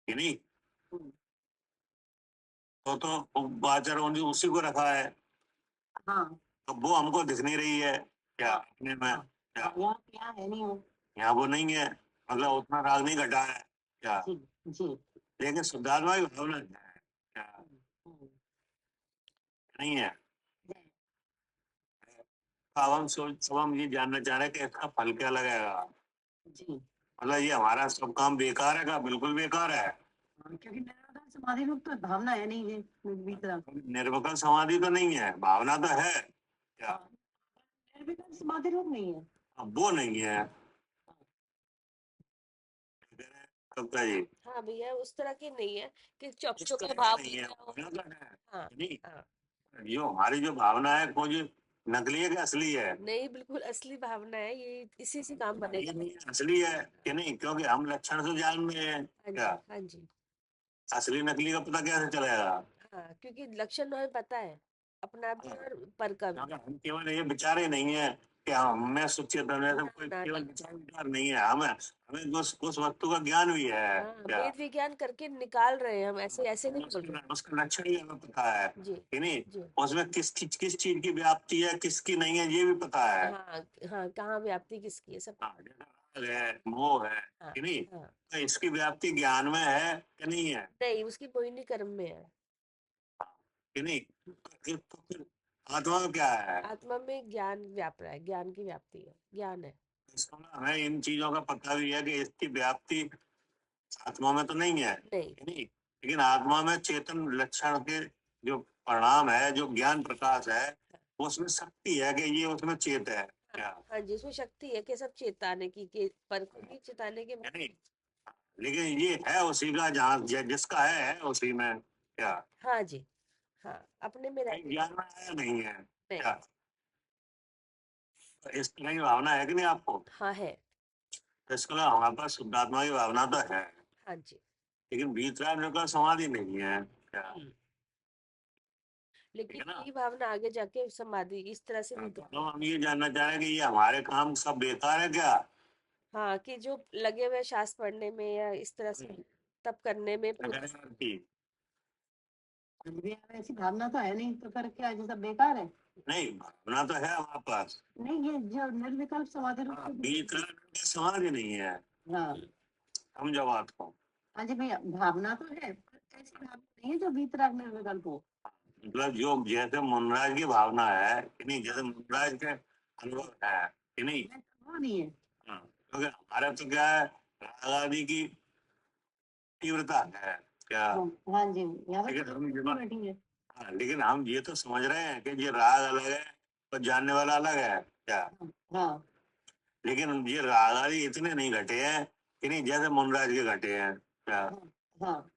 [SPEAKER 2] कि नहीं?
[SPEAKER 3] हम्म,
[SPEAKER 2] तो आचार्य उन्होंने उसी को रखा है।
[SPEAKER 3] हाँ
[SPEAKER 2] तो वो हमको दिख नहीं रही है क्या
[SPEAKER 3] हाँ
[SPEAKER 2] अपने में
[SPEAKER 3] हाँ,
[SPEAKER 2] क्या?
[SPEAKER 3] यहाँ यहाँ है नहीं हो।
[SPEAKER 2] यहाँ वो नहीं है, मतलब उतना राग नहीं घटा है क्या?
[SPEAKER 3] जी जी।
[SPEAKER 2] लेकिन शुद्धात्मा की भावना है क्या?
[SPEAKER 3] हम्म,
[SPEAKER 2] नहीं है। अब हम ये जानना चाह रहे हैं कि इसका फल क्या लगेगा।
[SPEAKER 3] जी
[SPEAKER 2] मतलब ये हमारा सब काम बेकार है क्या? बिल्कुल बेकार है।
[SPEAKER 3] हाँ, क्योंकि निर्विकल्प समाधि रूप तो भावना है नहीं है वितरक।
[SPEAKER 2] निर्विकल्प समाधि तो नहीं है, भावना तो है क्या?
[SPEAKER 3] हाँ, निर्विकल्प समाधि रूप नहीं है।
[SPEAKER 2] अब वो नहीं है। कविता जी,
[SPEAKER 1] हाँ भैया, उस तरह की नहीं है कि
[SPEAKER 2] इस
[SPEAKER 1] चौकियों के
[SPEAKER 2] तरह
[SPEAKER 1] भाव
[SPEAKER 2] नहीं
[SPEAKER 1] बन
[SPEAKER 2] है,
[SPEAKER 1] रहे हो।
[SPEAKER 2] भावना तो है।
[SPEAKER 1] हाँ
[SPEAKER 2] नहीं,
[SPEAKER 1] हाँ,
[SPEAKER 2] जो हमारी जो भावना है कुछ नकली है कि असली है?
[SPEAKER 1] नहीं बिल्कुल असली भावना है, ये इसी से काम
[SPEAKER 2] ये
[SPEAKER 1] बनेगा
[SPEAKER 2] नहीं
[SPEAKER 1] भैया।
[SPEAKER 2] असली है कि नहीं, क्योंकि हम लक्षण से जान में है
[SPEAKER 1] हाँ
[SPEAKER 2] क्या?
[SPEAKER 1] जी हाँ जी।
[SPEAKER 2] असली नकली का पता कैसे चलेगा?
[SPEAKER 1] हाँ, क्योंकि लक्षण हमें पता है, अपना भी
[SPEAKER 2] हाँ,
[SPEAKER 1] और पर का भी।
[SPEAKER 2] क्योंकि हम केवल ये विचारे नहीं है कि मैं सुचेतन है,
[SPEAKER 1] ना
[SPEAKER 2] सब कोई
[SPEAKER 1] ना
[SPEAKER 2] केवल
[SPEAKER 1] ना।
[SPEAKER 2] विचार नहीं है। हमें हमें उस वस्तु का ज्ञान भी है
[SPEAKER 1] हाँ,
[SPEAKER 2] क्या?
[SPEAKER 1] वेद विज्ञान करके निकाल रहे हैं हम, ऐसे ऐसे नहीं बोल रहे।
[SPEAKER 2] उसका लक्षण भी हमें पता है
[SPEAKER 1] जी
[SPEAKER 2] कि नहीं।
[SPEAKER 1] जी।
[SPEAKER 2] उसमें किस चीज की व्याप्ति है, किसकी नहीं है, ये भी पता है।
[SPEAKER 1] हाँ हाँ, कहाँ व्याप्ति किसकी है सब।
[SPEAKER 2] हाँ, जैसे राग है, मोह है
[SPEAKER 1] हाँ
[SPEAKER 2] कि नहीं,
[SPEAKER 1] हाँ।
[SPEAKER 2] तो इसकी व्याप्ति ज्ञान में है कि नहीं है?
[SPEAKER 1] नहीं, उसकी मोहिनी कर्म में है।
[SPEAKER 2] कि नहीं, तो फिर आत्मा में क्या है?
[SPEAKER 1] आत्मा में ज्ञान व्याप रहा है, ज्ञान की व्याप्ति है, ज्ञान है।
[SPEAKER 2] इसका मतलब हमें इन चीजों का पता भी है कि इसकी व्याप्ति आत्मा में तो नहीं है
[SPEAKER 1] नहीं।
[SPEAKER 2] कि नहीं, लेकिन आत्मा में चेतन लक्षण के जो परिणाम है, जो ज्ञान प्रकाश है, उसमें शक्ति है कि ये उसमें चेत है
[SPEAKER 1] हाँ
[SPEAKER 2] क्या?
[SPEAKER 1] हाँ जी, उसमें शक्ति है कि सब चेताने की, के पर को भी चेताने के
[SPEAKER 2] है
[SPEAKER 1] बाद।
[SPEAKER 2] नहीं, लेकिन ये है उसी का जहाँ जिसका है उसी में क्या?
[SPEAKER 1] हाँ जी। हाँ, अपने में
[SPEAKER 2] कहीं
[SPEAKER 1] रहते
[SPEAKER 2] ज्ञान में आया नहीं है
[SPEAKER 1] नहीं।
[SPEAKER 2] क्या? तो इस तरह की भावना है कि नहीं आपको?
[SPEAKER 1] हाँ है।
[SPEAKER 2] तो इसके अलावा हमारे पास शुद्धात्मा की भावना तो है,
[SPEAKER 1] हाँ जी।
[SPEAKER 2] लेकिन भीतरा का समाधि नहीं है क्या?
[SPEAKER 1] हम्म,
[SPEAKER 2] ठीक
[SPEAKER 1] लेकिन
[SPEAKER 2] है ना।
[SPEAKER 1] यही भावना आगे जाके समाधि इस तरह से भी
[SPEAKER 2] तो हम ये जानना चाह रहे हैं कि ये हमारे काम सब बेकार है क्या?
[SPEAKER 1] हाँ, कि जो लगे हुए शास्त्र पढ़ने में या इस तरह से तप करने में
[SPEAKER 2] क्या करें आरती?
[SPEAKER 3] अरे यार, ऐसी भावना तो है नहीं, तो फिर क्या है, जो सब बेकार है।
[SPEAKER 2] नहीं, भावना तो है हमारे पास।
[SPEAKER 3] नहीं, ये जो निर्विकल्प समाधि रूप से
[SPEAKER 2] भीतरा का समाधि नहीं है,
[SPEAKER 3] हाँ
[SPEAKER 2] समझो बात को।
[SPEAKER 3] हाँ जी भैया, भावना तो है पर ऐसी भावना नहीं है जो वीतराग निर्विकल्प हो।
[SPEAKER 2] मतलब जो जैसे मुनराज की भावना है कि नहीं, जैसे मुनराज के अनुभव है कि नहीं।
[SPEAKER 3] वो नहीं है।
[SPEAKER 2] हाँ, क्योंकि हमारा तो क्या है, राग आदि की तीव्रता है क्या?
[SPEAKER 3] हाँ हाँ जी, यहाँ
[SPEAKER 2] लेकिन
[SPEAKER 3] तो
[SPEAKER 2] हम ये
[SPEAKER 3] बैठी है।
[SPEAKER 2] हाँ, लेकिन हम ये तो समझ रहे हैं कि ये राग अलग है और जानने वाला अलग है क्या?
[SPEAKER 3] हाँ
[SPEAKER 2] लेकिन ये राग आदि इतने नहीं घटे हैं कि नहीं, जैसे मुनराज के घटे हैं क्या?
[SPEAKER 3] हाँ हाँ,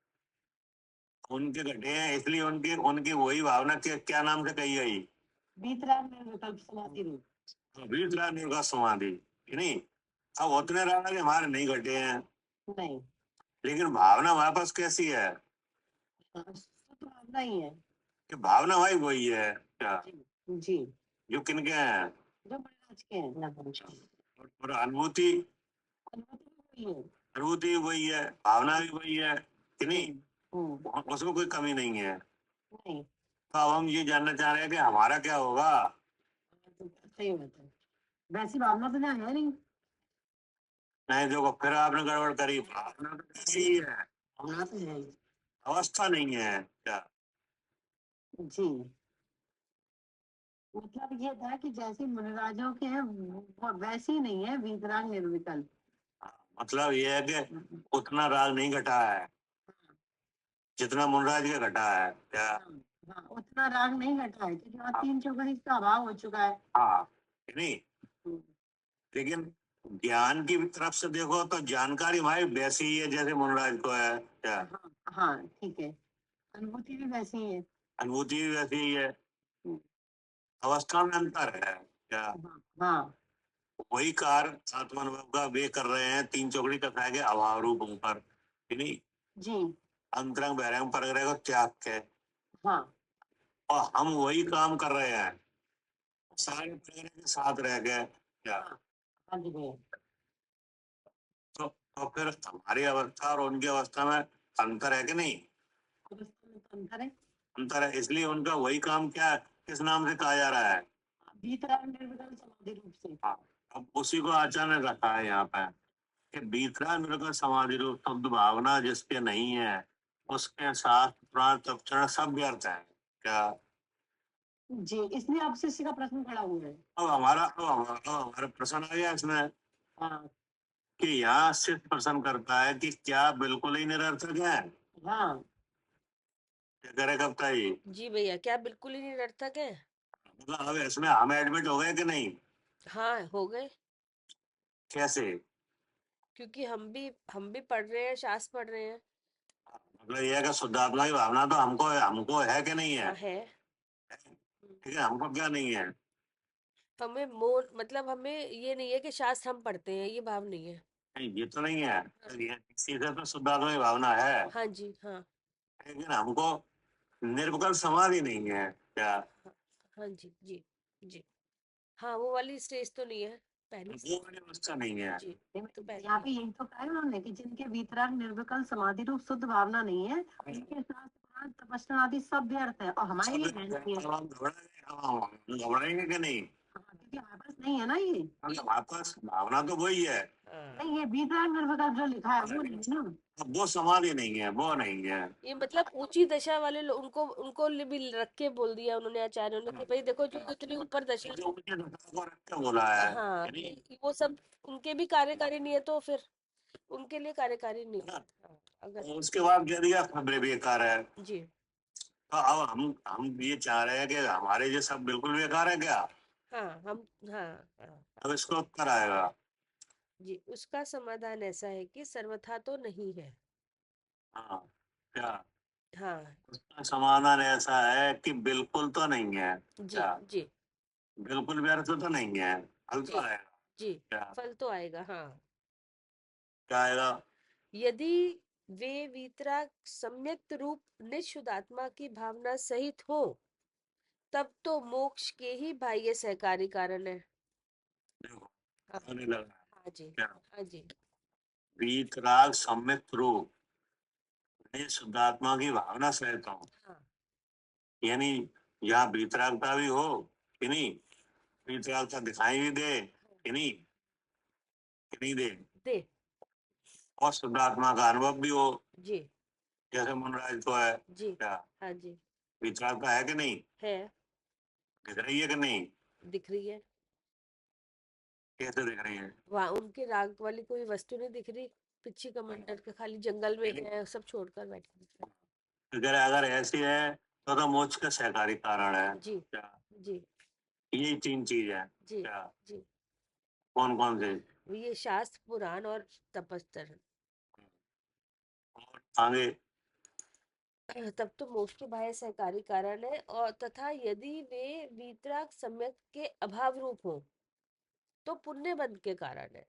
[SPEAKER 2] उनके घटे हैं, इसलिए उनकी उनकी वही भावना के क्या नाम से कही गई?
[SPEAKER 3] वीतराग निर्विकल्प समाधि रूप।
[SPEAKER 2] भीतरा निर्गत समाधि कि नहीं। अब उतने राग आदि हमारे नहीं घटे हैं,
[SPEAKER 3] नहीं,
[SPEAKER 2] लेकिन भावना हमारे पास कैसी है?
[SPEAKER 3] हाँ, शुद्ध भावना ही है।
[SPEAKER 2] कि भावना भाई वही है क्या?
[SPEAKER 3] जी जी,
[SPEAKER 2] जो किनके हैं?
[SPEAKER 3] जो महाराज के हैं लगभग।
[SPEAKER 2] और अनुभूति,
[SPEAKER 3] अनुभूति भी वही है।
[SPEAKER 2] अनुभूति भी वही है, भावना भी वही है कि नहीं। उसमें कोई कमी नहीं है।
[SPEAKER 3] नहीं,
[SPEAKER 2] तो अब हम ये जानना चाह रहे हैं कि हमारा क्या होगा?
[SPEAKER 3] तो सही बात है, वैसी भावना तो यहाँ है नहीं।
[SPEAKER 2] नहीं देखो, फिर आपने गड़बड़ करी। भावना तो ऐसी ही है,
[SPEAKER 3] भावना तो है ही।
[SPEAKER 2] अवस्था नहीं है क्या?
[SPEAKER 3] जी, मतलब ये था कि जैसे मुनिराजों के हैं वो वैसे ही नहीं है वीतराग निर्विकल्प।
[SPEAKER 2] मतलब ये है कि उतना राग नहीं घटा है जितना मुनराज के घटा है क्या?
[SPEAKER 3] हाँ हाँ, उतना राग नहीं घटा है क्योंकि वहाँ
[SPEAKER 2] हाँ,
[SPEAKER 3] 3 चौगुनी का अभाव हो चुका है।
[SPEAKER 2] हाँ कि नहीं।
[SPEAKER 3] हम्म,
[SPEAKER 2] लेकिन ज्ञान की तरफ से देखो तो जानकारी हमारी वैसी ही है जैसे मुनराज को है क्या?
[SPEAKER 3] हाँ हाँ ठीक है, अनुभूति भी वैसी ही है।
[SPEAKER 2] अनुभूति भी वैसी ही है,
[SPEAKER 3] हम्म,
[SPEAKER 2] अवस्था में अंतर है क्या?
[SPEAKER 3] हाँ हाँ
[SPEAKER 2] वही कार्य आत्मानुभव का वे कर रहे हैं तीन चौकड़ी कथा के अभाव रूपों पर कि नहीं।
[SPEAKER 3] जी
[SPEAKER 2] अंतरंग बहिरंग परग्रह को त्याग के,
[SPEAKER 3] हाँ
[SPEAKER 2] और हम वही काम कर रहे हैं सारे परग्रह के साथ रह गए क्या?
[SPEAKER 3] हाँ हाँ जी भैया,
[SPEAKER 2] तो फिर हमारी अवस्था और उनकी अवस्था में अंतर है कि नहीं?
[SPEAKER 3] अवस्था में तो अंतर है।
[SPEAKER 2] अंतर है, इसलिए उनका वही काम क्या किस नाम से कहा जा रहा है?
[SPEAKER 3] वीतराग निर्विकल्प समाधि रूप से।
[SPEAKER 2] हाँ, अब उसी को अचानक रखा है यहाँ पे कि बीतरा निर्गत समाधि रूप शुद्ध भावना जिसके नहीं है, उसके साथ प्राण तपचरण सब व्यर्थ है क्या?
[SPEAKER 3] जी, इसलिए अब शिष्य का प्रश्न खड़ा हुआ है।
[SPEAKER 2] अब हमारा प्रश्न आ गया इसमें
[SPEAKER 3] हाँ
[SPEAKER 2] कि यहाँ सिर्फ प्रश्न करता है कि क्या बिल्कुल ही निरर्थक है।
[SPEAKER 3] हाँ
[SPEAKER 2] क्या करे कविता जी?
[SPEAKER 1] जी भैया, क्या बिल्कुल ही निरर्थक है?
[SPEAKER 2] मतलब अब इसमें हम एडमिट हो गए कि नहीं?
[SPEAKER 1] हाँ, हो गए।
[SPEAKER 2] कैसे?
[SPEAKER 1] क्योंकि हम भी पढ़ रहे हैं, शास्त्र पढ़ रहे हैं।
[SPEAKER 2] मतलब ये है कि शुद्धात्मा की भावना तो हमको हमको है कि नहीं है?
[SPEAKER 1] हाँ है।
[SPEAKER 2] ठीक है, हमको क्या नहीं है?
[SPEAKER 1] हमें मोर मतलब हमें ये नहीं है कि शास्त्र हम पढ़ते हैं, ये भाव नहीं है।
[SPEAKER 2] नहीं, ये तो नहीं है। तो ये सीधे तो शुद्धात्मा की भावना है,
[SPEAKER 1] हाँ जी, हाँ।
[SPEAKER 2] लेकिन हमको निर्विकल्प समाधि नहीं है क्या?
[SPEAKER 1] हाँ, हाँ जी, जी, जी। हाँ, वो वाली स्टेज तो नहीं है, पहली
[SPEAKER 2] वो
[SPEAKER 1] स्टेज।
[SPEAKER 2] वाली अवस्था नहीं है।
[SPEAKER 1] जी, तो
[SPEAKER 3] यहाँ
[SPEAKER 1] पहली।
[SPEAKER 3] पे यही तो कहा है उन्होंने कि जिनके भीतराग निर्विकल्प समाधि रूप शुद्ध भावना नहीं है, उनके शास्त्र पुराण तपस्या आदि सब व्यर्थ है, और हमारे लिए है नहीं है।
[SPEAKER 2] अब हम घबराएंगे कि नहीं?
[SPEAKER 3] हाँ, क्योंकि हमारे पास नहीं है ना ये।
[SPEAKER 2] क्योंकि हमारे पास भावना तो वही है।
[SPEAKER 1] हाँ,
[SPEAKER 3] नहीं, ये भीतराग निर्विकल्प जो लिखा है वो नहीं है ना।
[SPEAKER 2] अब वो समाधि नहीं है, वो नहीं है।
[SPEAKER 1] ये मतलब ऊंची दशा वाले लोग, उनको उनको भी रख के बोल दिया उन्होंने, आचार्यों ने, कि भाई देखो जो इतनी ऊपर दशा।
[SPEAKER 2] जो उनके दशा को रख के बोला है,
[SPEAKER 1] हाँ,
[SPEAKER 2] यानी
[SPEAKER 1] कि वो सब उनके भी कार्यकारी नहीं है, तो फिर उनके लिए कार्यकारी नहीं है। हाँ, अगर।
[SPEAKER 2] उसके बाद कह दिया खबरें बेकार है।
[SPEAKER 1] जी।
[SPEAKER 2] तो अब हम ये चाह रहे हैं कि हमारे ये सब बिल्कुल बेकार है क्या?
[SPEAKER 1] हाँ, हम। हाँ, हाँ।
[SPEAKER 2] अब इसको उत्तर आएगा।
[SPEAKER 1] जी, उसका समाधान ऐसा है कि सर्वथा तो नहीं है।
[SPEAKER 2] हाँ, क्या?
[SPEAKER 1] हाँ।
[SPEAKER 2] उसका समाधान ऐसा है कि बिल्कुल तो नहीं है
[SPEAKER 1] जी,
[SPEAKER 2] क्या?
[SPEAKER 1] जी,
[SPEAKER 2] बिल्कुल व्यर्थ तो नहीं है, हल तो
[SPEAKER 1] जी,
[SPEAKER 2] आएगा।
[SPEAKER 1] जी।
[SPEAKER 2] क्या?
[SPEAKER 1] फल तो आएगा, हाँ।
[SPEAKER 2] क्या आएगा?
[SPEAKER 1] यदि वे वीतराग सम्यक रूप निशुद्धात्मा की भावना सहित हो, तब तो मोक्ष के ही बाह्य सहकारी कारण है।
[SPEAKER 2] देखो,
[SPEAKER 1] हाँ।
[SPEAKER 2] आने लगा।
[SPEAKER 1] हाँ जी।
[SPEAKER 2] क्या?
[SPEAKER 1] हाँ जी।
[SPEAKER 2] वीतराग सम्यक रूप में शुद्धात्मा की भावना सहित हो,
[SPEAKER 1] हाँ।
[SPEAKER 2] यानी यहाँ वीतरागता भी हो कि नहीं, वीतरागता दिखाई भी दे कि नहीं दे,
[SPEAKER 1] दे।
[SPEAKER 2] और शुद्धात्मा का अनुभव भी हो,
[SPEAKER 1] जी,
[SPEAKER 2] जैसे मुनराज को है।
[SPEAKER 1] जी।
[SPEAKER 2] क्या?
[SPEAKER 1] हाँ जी।
[SPEAKER 2] वीतरागता है कि नहीं?
[SPEAKER 1] है।
[SPEAKER 2] दिख रही है कि नहीं?
[SPEAKER 1] दिख रही है।
[SPEAKER 2] कैसे दिख रही है?
[SPEAKER 1] वहां उनके राग वाली कोई वस्तु नहीं दिख रही। पिछी कमंडल के खाली जंगल में है, सब छोड़कर बैठे दिख रहे
[SPEAKER 2] अगर अगर ऐसी है तो मोक्ष का सहकारी कारण है।
[SPEAKER 1] हैं। जी,
[SPEAKER 2] क्या?
[SPEAKER 1] जी,
[SPEAKER 2] यही तीन चीज है।
[SPEAKER 1] जी,
[SPEAKER 2] क्या?
[SPEAKER 1] जी।
[SPEAKER 2] कौन कौन से?
[SPEAKER 1] ये शास्त्र पुराण और तपस्तर।
[SPEAKER 2] और आगे?
[SPEAKER 1] तब तो मोक्ष के बाह्य सहकारी कारण है, और तथा यदि वे वीतराग सम्यक के अभाव रूप हो, तो पुण्य बंध के कारण है।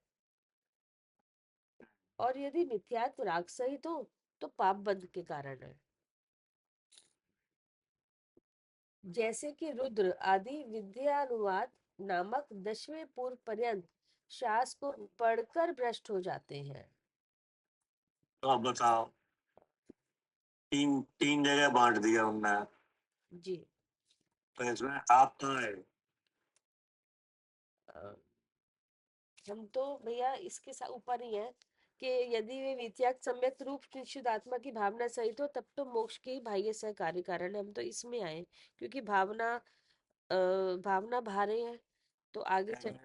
[SPEAKER 1] और यदि मिथ्यात्व राग सहित हो, तो पाप बंध के कारण है। जैसे कि रुद्र आदि विद्यानुवाद नामक 10वें पूर्व पर्यंत शास्त्र को पढ़कर भ्रष्ट हो जाते हैं।
[SPEAKER 2] तो अब बताओ, तीन तीन जगह बांट दिया उनने,
[SPEAKER 1] जी।
[SPEAKER 2] तो इसमें आप कहाँ है?
[SPEAKER 1] अ, हम तो भैया इसके ऊपर ही है कि यदि वे विद्या सम्यक रूप निश्चित आत्मा की भावना सहित हो, तब तो मोक्ष के ही बाह्य सहकारी कारण है। हम तो इसमें आए, क्योंकि भावना भावना भारे है, तो आगे चल।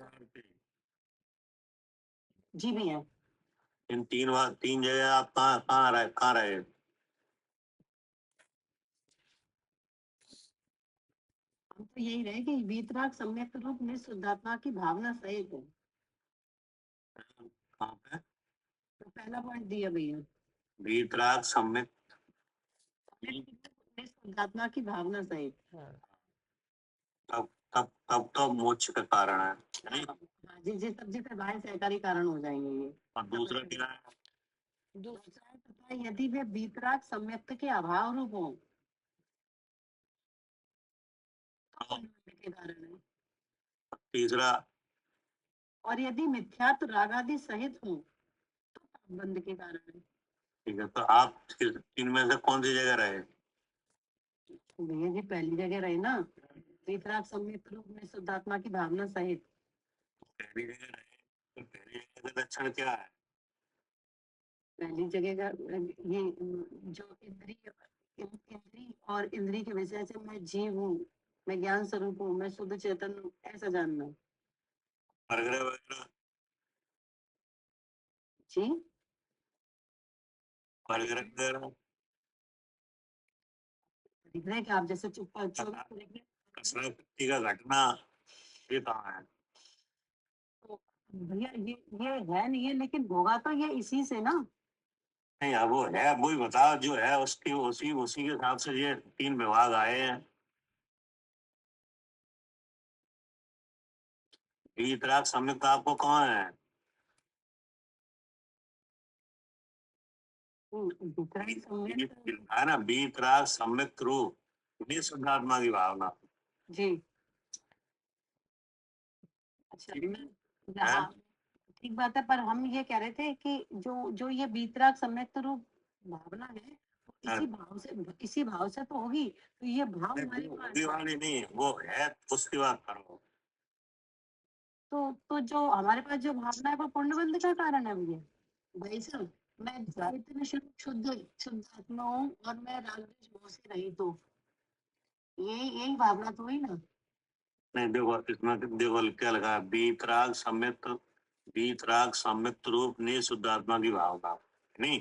[SPEAKER 3] जी भैया।
[SPEAKER 2] इन तीन जगह आप कहाँ रहे?
[SPEAKER 3] हम तो यही रहे कि वीतराग सम्यक रूप में शुद्धात्मा की भावना सहित है।
[SPEAKER 2] कहाँ पे?
[SPEAKER 3] तो पहला पॉइंट दिया भैया।
[SPEAKER 2] वीतराग सम्यक।
[SPEAKER 3] शुद्धात्मा की भावना सहित।
[SPEAKER 1] हाँ।
[SPEAKER 2] तब तो मोक्ष का कारण है, नहीं?
[SPEAKER 3] हाँ जी जी, सब जिससे बाह्य सहकारी कारण हो जाएंगे ये।
[SPEAKER 2] और दूसरा क्या है?
[SPEAKER 1] दूसरा।
[SPEAKER 3] दूसरा है तथा यदि वे वीतराग सम्यक्त के अभाव रूप हो, तो
[SPEAKER 2] और
[SPEAKER 3] पुण्य के कारण है।
[SPEAKER 2] तीसरा?
[SPEAKER 3] और यदि मिथ्यात्व रागादि सहित हो, तो पाप बंध के कारण है।
[SPEAKER 2] ठीक है, तो आप इनमें से कौन सी जगह रहे?
[SPEAKER 3] तो भैया जी पहली जगह रहे ना, वीतराग सम्यक रूप में शुद्धात्मा की भावना सहित।
[SPEAKER 2] पहली जगह रहे, तो पहली जगह का लक्षण क्या है?
[SPEAKER 3] पहली जगह का ये जो इंद्रिय इंद्री और इंद्री के विषय से मैं जीव हूँ, मैं ज्ञान स्वरूप हूँ, मैं शुद्ध चेतन हूँ, ऐसा जानना।
[SPEAKER 2] परग्रह वगैरह,
[SPEAKER 3] जी,
[SPEAKER 2] परग्रह वगैरह,
[SPEAKER 3] दिख रहा है कि आप जैसे चुप
[SPEAKER 2] कसरत का घटना, ये कहाँ है?
[SPEAKER 3] तो भैया ये है नहीं है, लेकिन होगा तो ये इसी से ना।
[SPEAKER 2] नहीं, अब वो है, वो ही बताओ जो है उसकी, उसी उसी के हिसाब से ये 3 विभाग आए हैं। वीतराग संयुक्त आपको कौन है?
[SPEAKER 3] दिख रहा है सम्यक।
[SPEAKER 2] है ना, वीतराग संयुक्त रूप निःशुद्धात्मा की भावना।
[SPEAKER 3] जी, अच्छा
[SPEAKER 2] ठीक है।
[SPEAKER 3] हाँ, ठीक बात है, पर हम ये कह रहे थे कि जो जो ये वीतराग सम्यक्त रूप भावना है, वो इसी भाव से तो होगी, तो ये भाव हमारे
[SPEAKER 2] वो
[SPEAKER 3] पास
[SPEAKER 2] होगी वाली नहीं है, वो है, उसकी बात करो।
[SPEAKER 3] तो जो हमारे पास जो भावना है वो पूर्णबंध का कारण है भैया। भाई साहब, मैं इतने शुद्ध शुद्ध शुद्ध आत्मा हूँ और मैं राग द्वेष मोह से रहित हूँ, यही भावना तो हुई ना।
[SPEAKER 2] नहीं, देखो इसमें देखो क्या लगा, वीतराग संयुक्त रूप निःशुद्धात्मा की भावना, नहीं?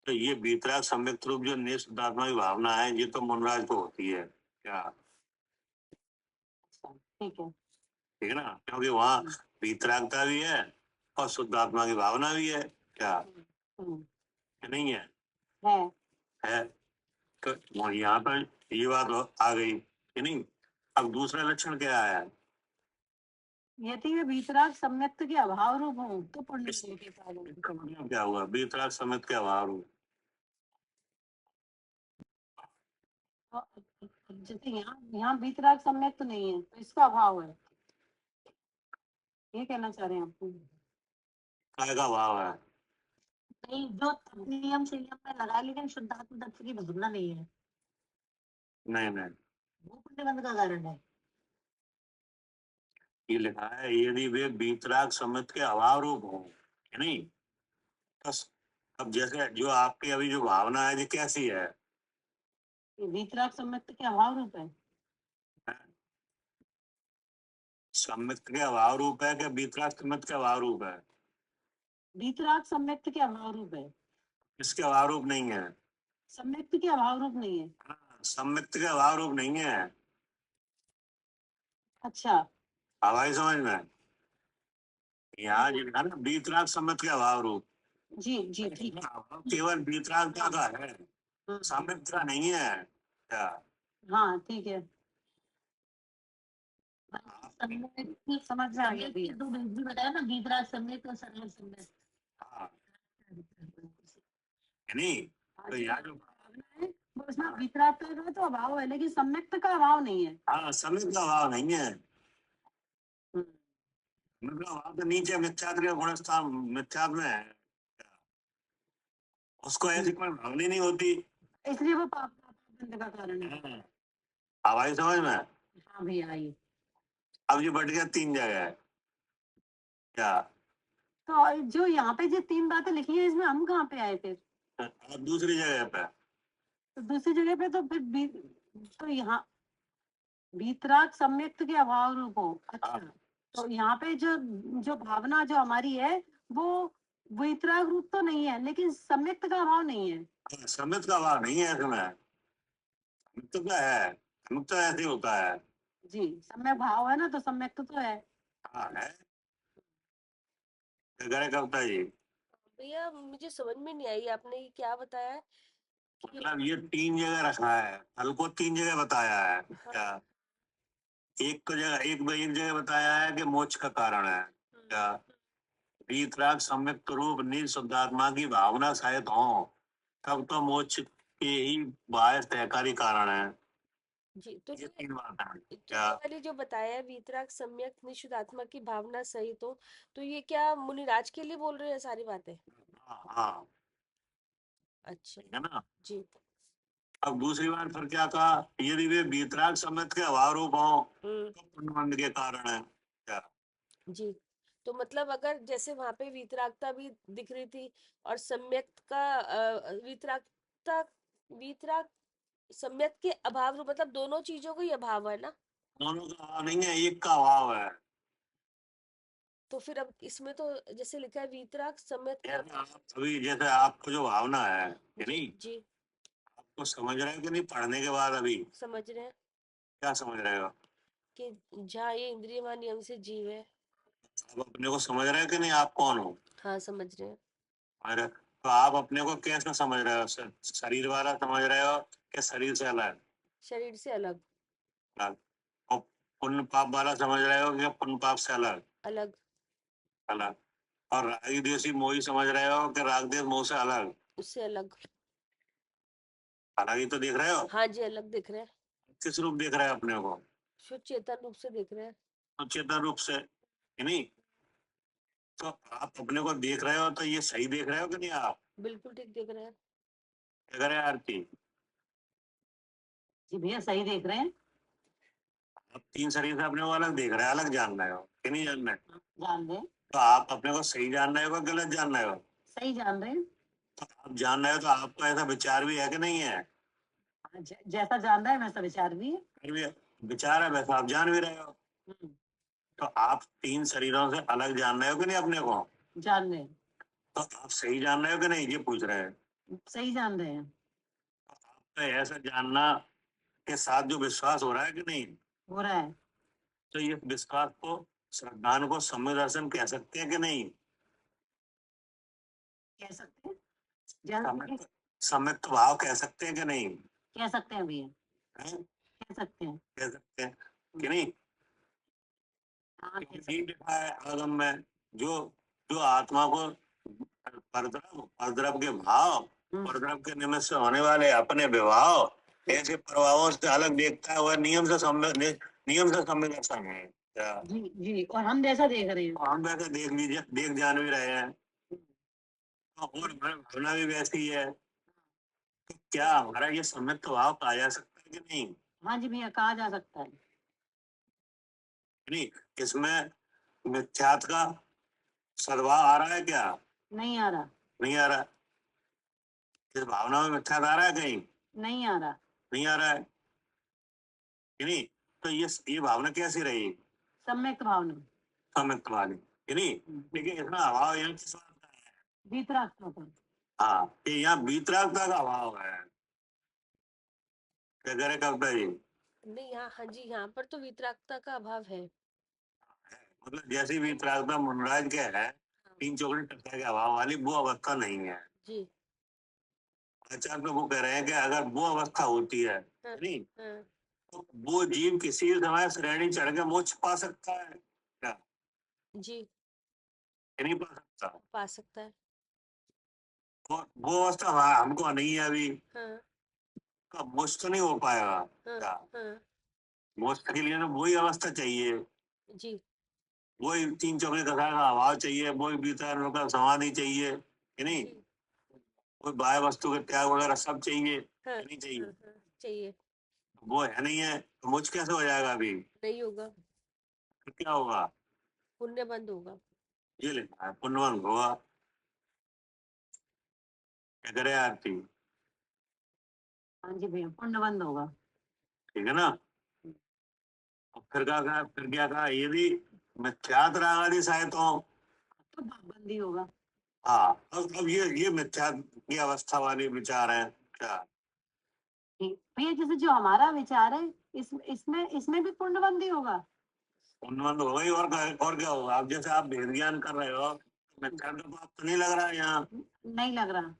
[SPEAKER 2] तो ये वीतराग संयुक्त रूप जो निःशुद्धात्मा की भावना है, ये तो मनराज को होती है क्या?
[SPEAKER 3] अच्छा, ठीक है।
[SPEAKER 2] ठीक है ना, क्योंकि वहाँ वीतरागता भी है और शुद्धात्मा की भावना भी है क्या?
[SPEAKER 3] हम्म,
[SPEAKER 2] कि नहीं है?
[SPEAKER 3] है।
[SPEAKER 2] है। तो वो यहाँ पर ये बात आ गई कि नहीं? अब दूसरा लक्षण क्या है?
[SPEAKER 3] यदि वे वीतराग सम्यक्त के अभाव रूप हों तो पुण्य के कारण।
[SPEAKER 2] इसका मतलब क्या हुआ? वीतराग समेत के अभाव रूप।
[SPEAKER 3] जैसे यहाँ यहाँ वीतराग सम्यक्त नहीं है तो इसका अभाव है, ये कहना चाह रहे हैं आप।
[SPEAKER 2] काय का भाव है?
[SPEAKER 3] नहीं, जो नियम संयम में लगा, लेकिन शुद्धात्म तत्व की भावना नहीं है,
[SPEAKER 2] नहीं नहीं,
[SPEAKER 3] वो पुण्यबंध का कारण है।
[SPEAKER 2] ये लिखा है यदि वे वीतराग समेत के अभाव रूप हो, है नहीं? बस, अब जैसे जो आपकी अभी जो भावना है, ये कैसी है?
[SPEAKER 3] ये वीतराग सम्यक्त के अभाव रूप है।
[SPEAKER 2] सम्मित के अभाव रूप है कि वीतराग समेत के अभाव रूप है?
[SPEAKER 3] वीतराग सम्यक्त के अभाव रूप है,
[SPEAKER 2] इसके अभाव रूप नहीं है।
[SPEAKER 3] सम्यक्त के अभाव रूप नहीं है।
[SPEAKER 2] हाँ, सम्मित के अभाव रूप नहीं है।
[SPEAKER 3] अच्छा,
[SPEAKER 2] हवाई समझ में? यहाँ जो है ना, वीतराग सम्मित के अभाव रूप,
[SPEAKER 3] जी जी, ठीक है।
[SPEAKER 2] अभाव केवल वीतरागता का है,
[SPEAKER 3] हाँ
[SPEAKER 2] सम्मित का नहीं है क्या?
[SPEAKER 3] हाँ, ठीक है। समझ में आ गया भैया। तो भी बताया ना, वीतराग सम्यक्त और सरल सम्यक्त।
[SPEAKER 2] हाँ, है नहीं? तो यहाँ जो,
[SPEAKER 3] वो उसमें वीतराग का तो अभाव है, लेकिन सम्यक्त का अभाव नहीं है।
[SPEAKER 2] हाँ, सम्मित का अभाव नहीं है।
[SPEAKER 3] हम्म,
[SPEAKER 2] सम्मित का अभाव तो नीचे मिथ्यात्व के गुणस्थान मिथ्यात्व में है, उसको ऐसी कोई भावनी नहीं होती।
[SPEAKER 3] इसलिए वो पाप बंद का कारण है।
[SPEAKER 2] हाँ, हवाई समझ में?
[SPEAKER 3] हाँ भैया, आइए।
[SPEAKER 2] अब ये बढ़ गया 3 जगह क्या?
[SPEAKER 3] तो जो यहाँ पे जो 3 बातें लिखी है, इसमें हम कहाँ पे आए फिर?
[SPEAKER 2] अब दूसरी जगह पे,
[SPEAKER 3] तो दूसरी जगह पे तो फिर तो यहाँ वीतराग सम्यक्त के अभाव रूप हो। अच्छा, तो यहाँ पे जो जो भावना जो हमारी है, वो वीतराग रूप तो नहीं है, लेकिन सम्यक्त का अभाव नहीं है।
[SPEAKER 2] सम्मित का अभाव नहीं है इसमें, मुक्त का है। मुक्त ऐसे होता है।
[SPEAKER 3] जी, सम्यक भाव है ना, तो सम्यक्त तो है।
[SPEAKER 2] हाँ है, करे कविता जी।
[SPEAKER 1] भैया मुझे समझ में नहीं आई, आपने ये क्या बताया कि
[SPEAKER 2] मतलब ये 3 जगह रखा है, फल को 3 जगह बताया है क्या? एक तो जगह, एक जगह बताया है कि मोक्ष का कारण है क्या? वीतराग सम्यक्त रूप निःशुद्धात्मा की भावना सहित हो, तब तो मोक्ष के ही बाह्य सहकारी कारण है।
[SPEAKER 1] जी, तो
[SPEAKER 2] ये
[SPEAKER 1] ये
[SPEAKER 2] 3 बात है
[SPEAKER 1] तो
[SPEAKER 2] क्या?
[SPEAKER 1] ये वाली जो बताया है वीतराग सम्यक निषुद्ध आत्मा की भावना सही, तो ये क्या मुनिराज के लिए बोल रहे हैं सारी बातें?
[SPEAKER 2] हाँ हाँ,
[SPEAKER 1] अच्छा।
[SPEAKER 2] ठीक है ना?
[SPEAKER 1] जी।
[SPEAKER 2] अब दूसरी बार फिर क्या कहा? यदि वे वीतराग सम्यक के अभाव रूप हो,
[SPEAKER 1] हम्म।
[SPEAKER 2] तो पुण्यबंध के कारण है क्या?
[SPEAKER 1] जी, तो मतलब अगर जैसे वहां पे वीतरागता भी दिख रही थी और सम्यक का वीतरागता वीतराग सम्यक के अभाव रूप मतलब दोनों चीजों का ही अभाव है ना,
[SPEAKER 2] दोनों का अभाव नहीं है, एक का अभाव है।
[SPEAKER 1] तो फिर अब इसमें तो जैसे लिखा है वीतराग सम्यक के
[SPEAKER 2] जैसे आप अभी जैसे आपको जो भावना है कि
[SPEAKER 1] जी
[SPEAKER 2] नहीं,
[SPEAKER 1] जी
[SPEAKER 2] आपको समझ रहे हो कि नहीं पढ़ने के बाद अभी
[SPEAKER 1] समझ रहे हैं
[SPEAKER 2] क्या समझ रहे हो?
[SPEAKER 1] कि जहाँ ये इंद्रियमान नियम से जीव है।
[SPEAKER 2] आप अपने को समझ रहे हो कि नहीं, आप कौन हो?
[SPEAKER 1] हाँ समझ रहे हैं।
[SPEAKER 2] अरे तो आप अपने को कैसे समझ रहे हो? शरीर वाला समझ रहे हो कि शरीर से अलग?
[SPEAKER 1] शरीर से अलग।
[SPEAKER 2] अलग। और पुण्य पाप वाला समझ रहे हो कि पुण्य पाप से अलग?
[SPEAKER 1] अलग।
[SPEAKER 2] अलग। और रागी द्वेषी मोही समझ रहे हो कि राग द्वेष मोह से अलग?
[SPEAKER 1] उससे अलग।
[SPEAKER 2] अलग ही तो देख रहे हो।
[SPEAKER 1] हाँ जी अलग दिख रहे हैं।
[SPEAKER 2] किस रूप देख रहे हो अपने को?
[SPEAKER 1] शुद्ध चेतन रूप से देख रहे हैं।
[SPEAKER 2] तो चेतन रूप से, कि नहीं? तो आप अपने को देख रहे हो तो ये सही देख रहे हो कि नहीं? आप
[SPEAKER 1] बिल्कुल ठीक देख रहे हैं।
[SPEAKER 2] क्या करें आरती?
[SPEAKER 3] जी भैया सही देख रहे हैं।
[SPEAKER 2] आप तीन शरीर से अपने को अलग देख रहे हैं, अलग जान रहे हो कि नहीं जान रहे?
[SPEAKER 3] जान रहे हैं।
[SPEAKER 2] तो आप अपने को सही जान रहे हो कि गलत जान रहे हो?
[SPEAKER 3] सही जान रहे हैं।
[SPEAKER 2] तो आप जान रहे हो तो आपको ऐसा विचार भी है कि नहीं है?
[SPEAKER 3] हाँ, जैसा जान रहा है वैसा विचार भी है।
[SPEAKER 2] फिर भी विचार है, वैसा आप जान भी रहे हो।
[SPEAKER 3] हम्म,
[SPEAKER 2] तो आप तीन शरीरों से अलग जान रहे हो कि नहीं अपने को?
[SPEAKER 3] जान रहे हैं।
[SPEAKER 2] तो आप सही जान रहे हो कि नहीं, ये पूछ रहे हैं।
[SPEAKER 3] सही जान रहे हैं।
[SPEAKER 2] तो ऐसा जानना के साथ जो विश्वास हो रहा है कि नहीं,
[SPEAKER 3] हो रहा है।
[SPEAKER 2] तो ये विश्वास को, श्रद्धान को सम्य दर्शन कह सकते हैं कि नहीं?
[SPEAKER 3] कह सकते हैं। जैसे
[SPEAKER 2] सम्यक्त भाव कह सकते हैं कि नहीं?
[SPEAKER 3] कह सकते हैं भैया।
[SPEAKER 2] हैं?
[SPEAKER 3] कह सकते हैं।
[SPEAKER 2] कह सकते हैं कि नहीं?
[SPEAKER 3] हाँ कह सकते
[SPEAKER 2] ठीक लिखा है आगम में, जो जो आत्मा को परद्रव के भाव,
[SPEAKER 3] हैं।
[SPEAKER 2] परद्रव के निमित्त से होने वाले अपने विभाव ऐसे प्रभावों से अलग देखता है, वह नियम से सम्य दर्शन है। क्या
[SPEAKER 3] जी जी और हम जैसा देख रहे हैं।
[SPEAKER 2] हम वैसे देख लीजिए, देख जान भी रहे हैं, और भावना भी वैसी है। तो क्या हमारा ये सम्यक्त भाव पाया जा सकता है कि नहीं?
[SPEAKER 3] हाँ जी भैया कहा जा सकता है।
[SPEAKER 2] नहीं, इसमें मिथ्यात का सद्भाव आ रहा है क्या?
[SPEAKER 3] नहीं आ रहा।
[SPEAKER 2] नहीं आ रहा। इस भावना में मिथ्यात आ रहा है कहीं?
[SPEAKER 3] नहीं आ रहा।
[SPEAKER 2] नहीं आ रहा है कि नहीं? तो ये भावना कैसी रही?
[SPEAKER 3] सम्यक भावना।
[SPEAKER 2] सम्यक्त वाली, कि नहीं? लेकिन इसमें अभाव यहाँ किस बात का है?
[SPEAKER 3] वीतरागता पर।
[SPEAKER 2] हाँ, कि यहाँ वीतरागता का अभाव है। क्या करे कविता जी?
[SPEAKER 1] नहीं यहाँ हाँ जी यहाँ पर तो वीतरागता का अभाव है।
[SPEAKER 2] मतलब जैसी वीतरागता मुनराज के है,
[SPEAKER 1] हाँ,
[SPEAKER 2] तीन चौकड़ी टक्कर के अभाव वाली, वो अवस्था नहीं है।
[SPEAKER 1] जी
[SPEAKER 2] आचार्य प्रभु कह रहे हैं कि अगर वो अवस्था होती है,
[SPEAKER 1] हाँ,
[SPEAKER 2] नहीं,
[SPEAKER 1] हाँ,
[SPEAKER 2] तो वो जीव किसी समय श्रेणी चढ़ के मोक्ष पा सकता है क्या?
[SPEAKER 1] जी
[SPEAKER 2] कि नहीं पा सकता?
[SPEAKER 1] पा सकता है।
[SPEAKER 2] वो अवस्था हमको नहीं है अभी।
[SPEAKER 1] हाँ
[SPEAKER 2] तो मोक्ष तो नहीं हो पाएगा
[SPEAKER 1] हाँ
[SPEAKER 2] क्या?
[SPEAKER 1] हाँ
[SPEAKER 2] मोक्ष के लिए ना वही अवस्था चाहिए,
[SPEAKER 1] जी
[SPEAKER 2] वही तीन चौकड़ी दशा का अभाव चाहिए, वही भीतर का समाधि चाहिए, कि नहीं?
[SPEAKER 1] जी
[SPEAKER 2] कोई बाह्य वस्तु के त्याग वगैरह सब चाहिए,
[SPEAKER 1] हाँ
[SPEAKER 2] कि नहीं चाहिए?
[SPEAKER 1] हाँ हाँ चाहिए।
[SPEAKER 2] वो है नहीं है, तो मुझ कैसे हो जाएगा अभी?
[SPEAKER 1] नहीं होगा।
[SPEAKER 2] तो क्या होगा?
[SPEAKER 1] पुण्य बंद होगा।
[SPEAKER 2] ये लिखा है पुण्यवान होगा। क्या करे आरती?
[SPEAKER 3] हाँ जी भैया पुण्य बंद होगा।
[SPEAKER 2] ठीक है ना? और फिर क्या कहा, यदि मिथ्यात राग आदि सहितों।
[SPEAKER 3] तो बंदी होगा।
[SPEAKER 2] हाँ, अब ये मिथ्यात की अवस्था वाले विचार है क्या?
[SPEAKER 3] ठीक भैया जैसे जो हमारा विचार है इसमें इसमें भी पूर्णबंदी होगा।
[SPEAKER 2] पुण्यवान होगा ही, और क्या होगा? अब जैसे आप भेद ज्ञान कर रहे हो, मिथ्यात का पाप तो नहीं लग रहा है यहाँ?
[SPEAKER 3] नहीं लग रहा।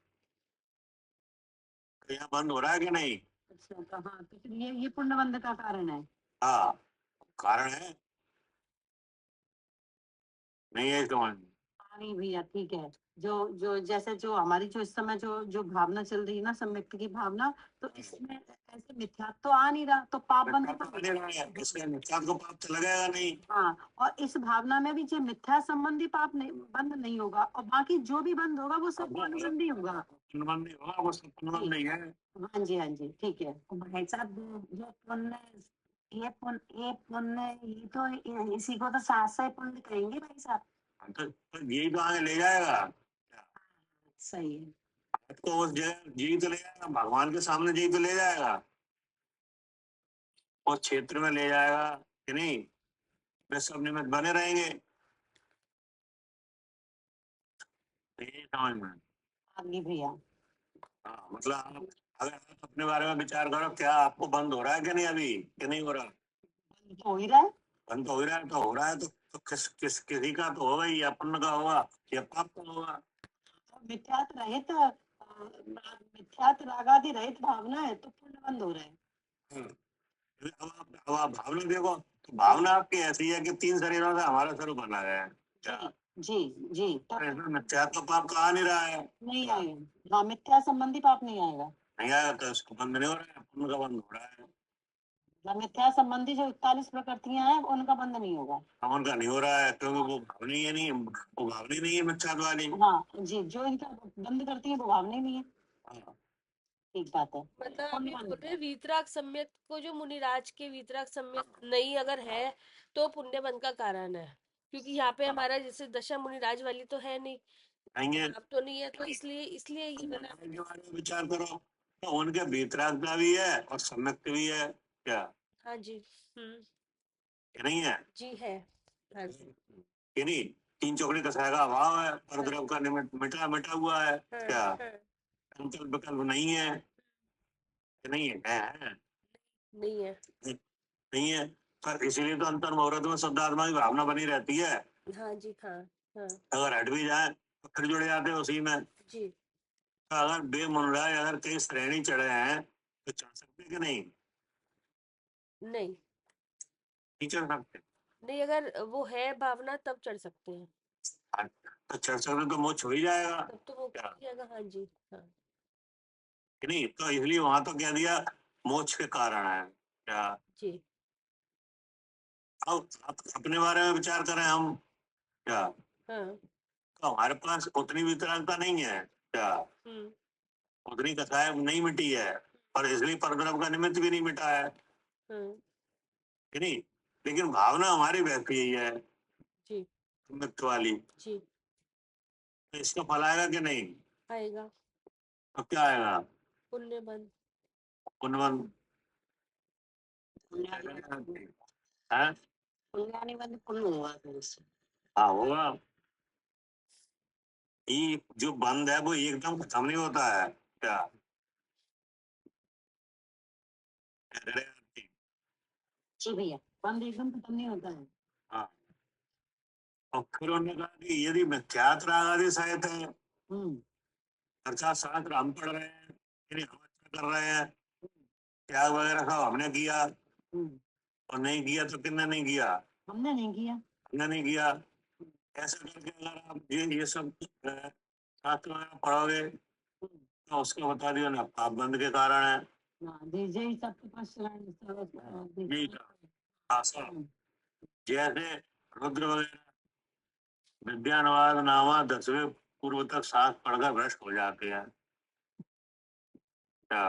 [SPEAKER 2] तो यहाँ बंद हो रहा है कि नहीं?
[SPEAKER 3] अच्छा तो हाँ तो फिर ये पूर्णबंद का कारण है।
[SPEAKER 2] हाँ, कारण है, नहीं है समझ में?
[SPEAKER 3] हाँ, नहीं भैया ठीक है। जो जो जैसे जो हमारी जो इस समय जो जो भावना चल रही है ना सम्यक्त की भावना तो इसमें ऐसे मिथ्यात्व तो आ नहीं रहा तो पाप बंदी
[SPEAKER 2] मिथ्यात तो नहीं रहा है, इसलिए मिथ्यात को पाप तो लगेगा नहीं।
[SPEAKER 3] हाँ और इस भावना में भी जो मिथ्या संबंधी पाप नहीं बंद नहीं होगा और बाकी जो भी बंद होगा वो सब पूर्णबंद ही होगा।
[SPEAKER 2] पुण्यवान नहीं होगा, वो सब पुण्यवान नहीं है।
[SPEAKER 3] हाँ जी ठीक है। तो भाई साहब जो पुण्य ये तो इसी को तो साहस पुण्य कहेंगे भाई साहब।
[SPEAKER 2] तो यही तो आगे ले जाएगा।
[SPEAKER 3] सही है।
[SPEAKER 2] तो उस जगह यही तो ले जाएगा, भगवान के सामने यही तो ले जाएगा। उस क्षेत्र में ले जाएगा कि नहीं, वे सब निमित्त बने रहेंगे। तो ये समझ में।
[SPEAKER 3] आगे भैया।
[SPEAKER 2] हाँ, मतलब अगर आप अपने बारे में विचार करो, क्या आपको बंद हो रहा है कि नहीं अभी, कि नहीं हो रहा?
[SPEAKER 3] बंद तो हो ही रहा है।
[SPEAKER 2] बंद तो हो ही रहा है, तो हो रहा है तो किसी का तो होगा ही, अपन का होगा या पाप का होगा।
[SPEAKER 3] मिथ्यात रहित मिथ्यात रागादि रहित भावना है तो पुण्य बंद हो रहा है।
[SPEAKER 2] हाँ, अब आप भावना देखो, तो भावना आपकी ऐसी है कि 3 शरीरों से हमारा स्वरूप बना है क्या?
[SPEAKER 3] जी जी तब
[SPEAKER 2] पर इसमें मिथ्या तो पाप का आ नहीं रहा है,
[SPEAKER 3] नहीं आएगा। हाँ, मिथ्या संबंधी पाप नहीं आएगा।
[SPEAKER 2] नहीं आएगा तो इसको बंद नहीं हो रहा है, पुण्य का बंद हो रहा है।
[SPEAKER 3] मतलब मिथ्या संबंधी जो 41 प्रकृतियां हैं उनका बंद नहीं होगा।
[SPEAKER 2] हम उनका नहीं हो रहा है क्योंकि वो भावनी है नहीं, वो भावनी नहीं है मिथ्या वाली।
[SPEAKER 3] हाँ जी, जो इनका बंद करती है वो भावना ही नहीं है।
[SPEAKER 2] हाँ,
[SPEAKER 3] ठीक बात है।
[SPEAKER 1] मतलब
[SPEAKER 3] पुण्य
[SPEAKER 1] अभी
[SPEAKER 3] बंद
[SPEAKER 1] बोल रहे वीतराग सम्यक को, जो मुनिराज के वीतराग सम्यक नहीं अगर है तो पुण्य बंध का कारण है, क्योंकि यहाँ पे हमारा जैसे दशा मुनिराज वाली तो है नहीं,
[SPEAKER 2] नहीं है।
[SPEAKER 1] आप तो नहीं है, तो इसलिए इसलिए ये बना।
[SPEAKER 2] के बारे में विचार करो तो उनके वीतरागता भी है और सम्यक भी है क्या,
[SPEAKER 1] हाँ जी।
[SPEAKER 2] कि नहीं है?
[SPEAKER 1] जी है। हाँ जी।
[SPEAKER 2] कि नहीं, 3 चौकड़ी कसाय का अभाव है, परद्रव का निमित्त मिटा मिटा हुआ है
[SPEAKER 1] हाँ,
[SPEAKER 2] क्या,
[SPEAKER 1] हाँ,
[SPEAKER 2] संकल्प विकल्प नहीं है कि नहीं है, है?
[SPEAKER 1] नहीं है।
[SPEAKER 2] नहीं है, पर इसीलिए तो अंतर मुहूर्त में शुद्धात्मा की भावना बनी रहती है।
[SPEAKER 1] हाँ जी। हाँ। हाँ
[SPEAKER 2] अगर हट भी जाए तो फिर जुड़ जाते हैं उसी में।
[SPEAKER 1] जी।
[SPEAKER 2] तो अगर बेमुनराज अगर कई श्रेणी चढ़े हैं तो चढ़ सकते कि नहीं?
[SPEAKER 1] नहीं,
[SPEAKER 2] नहीं चढ़ सकते।
[SPEAKER 1] नहीं अगर वो है भावना तब चढ़ सकते हैं,
[SPEAKER 2] हाँ, तो चढ़ सकते तो मोक्ष हो ही जाएगा
[SPEAKER 1] तब तो वो
[SPEAKER 2] क्या,
[SPEAKER 1] जाएगा। हाँ जी। हाँ
[SPEAKER 2] कि नहीं? तो इसलिए वहां तो कह दिया मोक्ष के कारण है क्या।
[SPEAKER 1] जी।
[SPEAKER 2] अब अपने बारे में विचार करें हम क्या,
[SPEAKER 1] हाँ।
[SPEAKER 2] तो हमारे पास उतनी वितरणता नहीं है क्या,
[SPEAKER 1] हम्म।
[SPEAKER 2] उतनी कथाएं नहीं मिटी है, और इसलिए परद्रव का निमित्त भी नहीं मिटा है
[SPEAKER 1] हाँ
[SPEAKER 2] कि नहीं। लेकिन भावना हमारी वैसी ही है,
[SPEAKER 1] जी।
[SPEAKER 2] निमित्त वाली।
[SPEAKER 1] जी
[SPEAKER 2] तो इसका फल आएगा कि नहीं?
[SPEAKER 1] आएगा
[SPEAKER 2] तो क्या आएगा?
[SPEAKER 1] पुण्य बंध।
[SPEAKER 2] पुनवन है।
[SPEAKER 3] पुण्यानि बंद पुण्य होगा फिर इससे।
[SPEAKER 2] हाँ होगा, ये जो बंद है वो एकदम खत्म नहीं होता है क्या, कह रहे हैं कि-
[SPEAKER 3] जी भैया, बंद एकदम खत्म नहीं होता है।
[SPEAKER 2] हाँ, और फिर उन्होंने कहा कि यदि मिथ्यात राग आदि सहित है,
[SPEAKER 3] हम्म
[SPEAKER 2] अर्थात शास्त्र हम पढ़ रहे हैं, यानी हम अच्छा कर रहे हैं, त्याग वगैरह सब हमने किया,
[SPEAKER 3] हम्म
[SPEAKER 2] और नहीं किया तो किसने नहीं किया,
[SPEAKER 3] हमने नहीं किया।
[SPEAKER 2] हमने नहीं किया। ऐसा करके अगर आप ये सब शास्त्र वगैरह पढ़ोगे तो उसका बता दियो ना, पाप बंद के कारण है।
[SPEAKER 3] हाँ जी जी, सबके पास
[SPEAKER 2] यही था आशा। जैसे रुद्र वगैरह विद्यानुवाद नामा 10वें पूर्व तक शास्त्र पढ़कर भ्रष्ट हो जाते हैं क्या।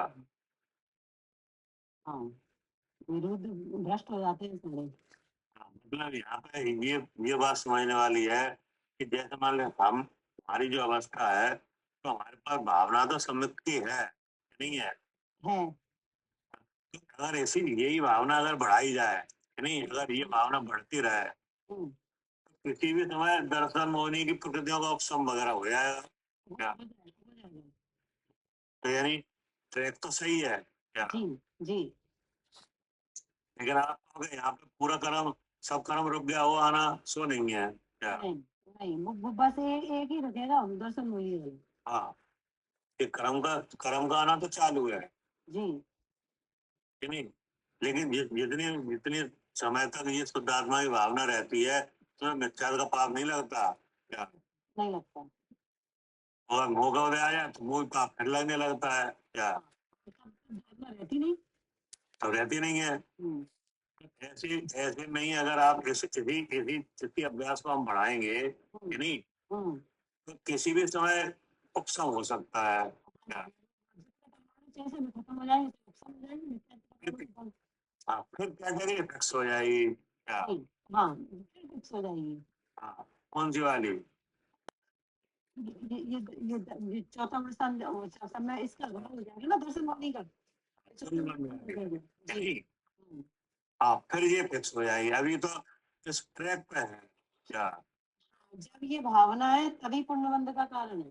[SPEAKER 3] हाँ, विरुद्ध भ्रष्ट हो जाते हैं सारे।
[SPEAKER 2] मतलब यहाँ पे ये बात समझने वाली है कि जैसे मान लो हम, हमारी जो अवस्था है, तो हमारे पास भावना तो सम्यक की है नहीं है।
[SPEAKER 3] है।
[SPEAKER 2] तो अगर ऐसी यही भावना अगर बढ़ाई जाए कि नहीं, अगर ये भावना बढ़ती रहे
[SPEAKER 3] हम्म,
[SPEAKER 2] तो किसी भी समय दर्शन मोहिनी की प्रकृतियों का उपशम वगैरह हो जाएगा क्या।
[SPEAKER 3] हो जाएगा।
[SPEAKER 2] तो यानी ट्रैक तो सही है क्या,
[SPEAKER 3] जी जी।
[SPEAKER 2] लेकिन आप कहोगे यहाँ पे पूरा कर्म, सब कर्म रुक गया, वो आना सो नहीं है क्या।
[SPEAKER 3] नहीं नहीं, वो बस एक ही रखेगा, दर्शन वही है।
[SPEAKER 2] हाँ, ये कर्म का आना तो चालू है
[SPEAKER 3] जी
[SPEAKER 2] कि नहीं, लेकिन जितनी जितनी समय तक ये शुद्धात्मा की भावना रहती है तो मिथ्या का पाप नहीं लगता क्या।
[SPEAKER 3] नहीं लगता।
[SPEAKER 2] और मोह का उदय आ जाए तो मोह पाप फिर लगने लगता है क्या,
[SPEAKER 3] हाँ, भावना रहती नहीं।
[SPEAKER 2] तो रहती नहीं है।
[SPEAKER 3] हम्म
[SPEAKER 2] ऐसे ऐसे में ही अगर आप इसी अभ्यास को हम बढ़ाएंगे कि नहीं,
[SPEAKER 3] हम्म
[SPEAKER 2] तो किसी भी समय उपशम हो सकता है क्या।
[SPEAKER 3] जैसे भी खत्म हो जाएंगे तो सब हो जाएंगे,
[SPEAKER 2] फिर हाँ, फिर क्या करिए, फिक्स हो जाएगी क्या।
[SPEAKER 3] नहीं, हाँ फिर फिक्स हो जाएगी।
[SPEAKER 2] हाँ, कौन सी वाली?
[SPEAKER 3] ये चौथा समय इसका अभाव हो जाएगा ना, दर्शन वाणी का।
[SPEAKER 2] समझ में आ गया।
[SPEAKER 3] जी
[SPEAKER 2] नहीं, हाँ, फिर ये फिक्स हो जाएगी। अभी तो इस ट्रैक पे है क्या?
[SPEAKER 3] जब ये भावना है तभी पुण्यबंध का कारण है।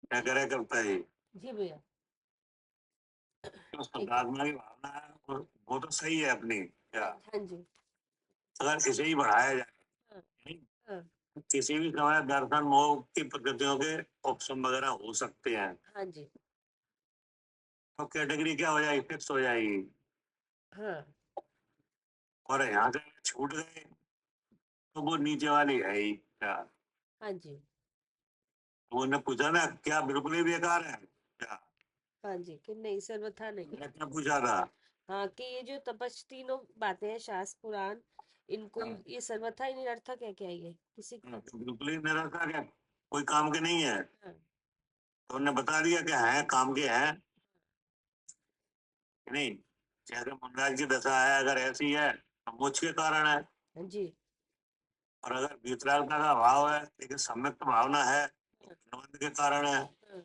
[SPEAKER 2] क्या करे करता है
[SPEAKER 1] जी भैया।
[SPEAKER 2] उस
[SPEAKER 1] ठीक है।
[SPEAKER 2] परमात्मा की भावना है, वो तो सही है अपनी क्या?
[SPEAKER 1] हाँ जी।
[SPEAKER 2] अगर इसे ही बढ़ाया जाए,
[SPEAKER 1] हाँ।
[SPEAKER 2] नहीं,
[SPEAKER 1] हाँ।
[SPEAKER 2] किसी भी समय दर्शन मोह की प्रकृतियों के ऑप्शन वगैरह हो सकते हैं,
[SPEAKER 1] हाँ जी।
[SPEAKER 2] तो कैटेगरी क्या हो जाएगी, फिक्स हो जाएगी।
[SPEAKER 1] हाँ।
[SPEAKER 2] और यहाँ से छूट गए तो वो नीचे वाली है ही क्या?
[SPEAKER 1] हाँ जी।
[SPEAKER 2] तो उन्होंने पूछा ना, क्या बिल्कुल ही बेकार है क्या?
[SPEAKER 1] हाँ जी, कि नहीं सर्वथा नहीं।
[SPEAKER 2] मैंने क्या पूछा था?
[SPEAKER 1] हाँ, कि ये जो तपस्या तीनों बातें हैं शास्त्र पुराण, इनको
[SPEAKER 2] हाँ।
[SPEAKER 1] ये सर्वथा ही निरर्थक है क्या ये किसी का?
[SPEAKER 2] तो बिल्कुल ही निरर्थक है, कोई काम के नहीं है।
[SPEAKER 1] हाँ।
[SPEAKER 2] तो उन्होंने बता दिया कि है काम के हैं कि नहीं। जैसे मुनराज की दशा है, अगर ऐसी है तो मोक्ष के कारण है।
[SPEAKER 1] हाँ जी।
[SPEAKER 2] और अगर वितरागता का भाव है लेकिन सम्यक्त भावना है तो ज्ञान के कारण है।
[SPEAKER 1] हाँ।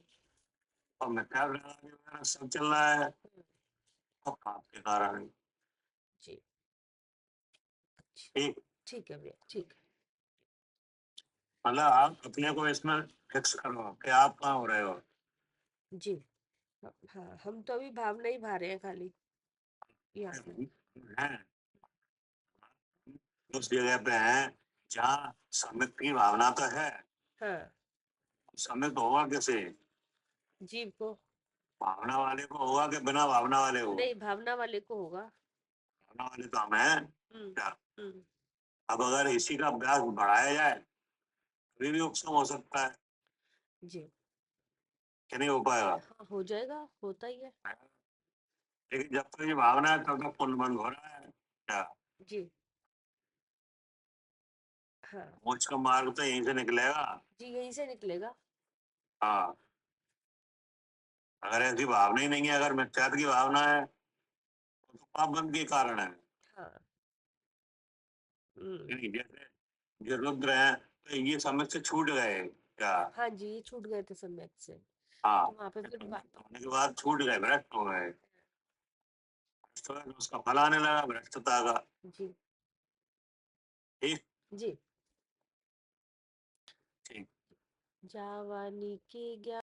[SPEAKER 2] और मिथ्या ज्ञान वगैरह सब चल रहा है
[SPEAKER 1] हाँ।
[SPEAKER 2] तो पाप के कारण है।
[SPEAKER 1] जी। अच्छा।
[SPEAKER 2] ठीक,
[SPEAKER 1] ठीक है भैया, ठीक
[SPEAKER 2] मतलब आप अपने को इसमें फिक्स करो कि आप कहाँ हो रहे हो।
[SPEAKER 1] है। जी। हाँ, हम तो अभी भावना ही भा रहे हैं खाली यहाँ पे।
[SPEAKER 2] हैं उस जगह पे हैं जहाँ सम्यक्त की भावना तो है।
[SPEAKER 1] हाँ।
[SPEAKER 2] सम्यक्त होगा कैसे?
[SPEAKER 1] जीव को।
[SPEAKER 2] भावना वाले को होगा कि बिना भावना वाले को?
[SPEAKER 1] नहीं, भावना वाले को होगा।
[SPEAKER 2] भावना वाले तो हम हैं
[SPEAKER 1] हम्म।
[SPEAKER 2] क्या?
[SPEAKER 1] हम्म।
[SPEAKER 2] अब अगर इसी का अभ्यास बढ़ाया जाए तभी भी उपशम हो सकता है
[SPEAKER 1] जी।
[SPEAKER 2] कि नहीं हो पाएगा।
[SPEAKER 1] हाँ, हो जाएगा, होता ही है।
[SPEAKER 2] लेकिन जब तक ये भावना है तब तक पुण्य बंद हो रहा है क्या?
[SPEAKER 1] जी। हाँ।
[SPEAKER 2] मोक्ष का मार्ग तो यहीं से निकलेगा।
[SPEAKER 1] जी, यहीं से निकलेगा।
[SPEAKER 2] हाँ, अगर ऐसी भावना ही नहीं है, अगर मिथ्यात्व की भावना है तो पाप बंद के कारण है।
[SPEAKER 1] हाँ।
[SPEAKER 2] नहीं, जैसे ये रुद्र है तो ये समझ से छूट गए क्या?
[SPEAKER 1] हाँ जी, ये छूट गए थे सम्यक से,
[SPEAKER 2] हाँ,
[SPEAKER 1] तो वहां पे फिर
[SPEAKER 2] होने के बाद छूट गए, भ्रष्ट हो गए। भ्रष्ट हो गए तो उसका फल आने लगा भ्रष्टता का।
[SPEAKER 1] जी।
[SPEAKER 2] ठीक।
[SPEAKER 1] जी।
[SPEAKER 2] ठीक।
[SPEAKER 1] जावानी के ज्ञान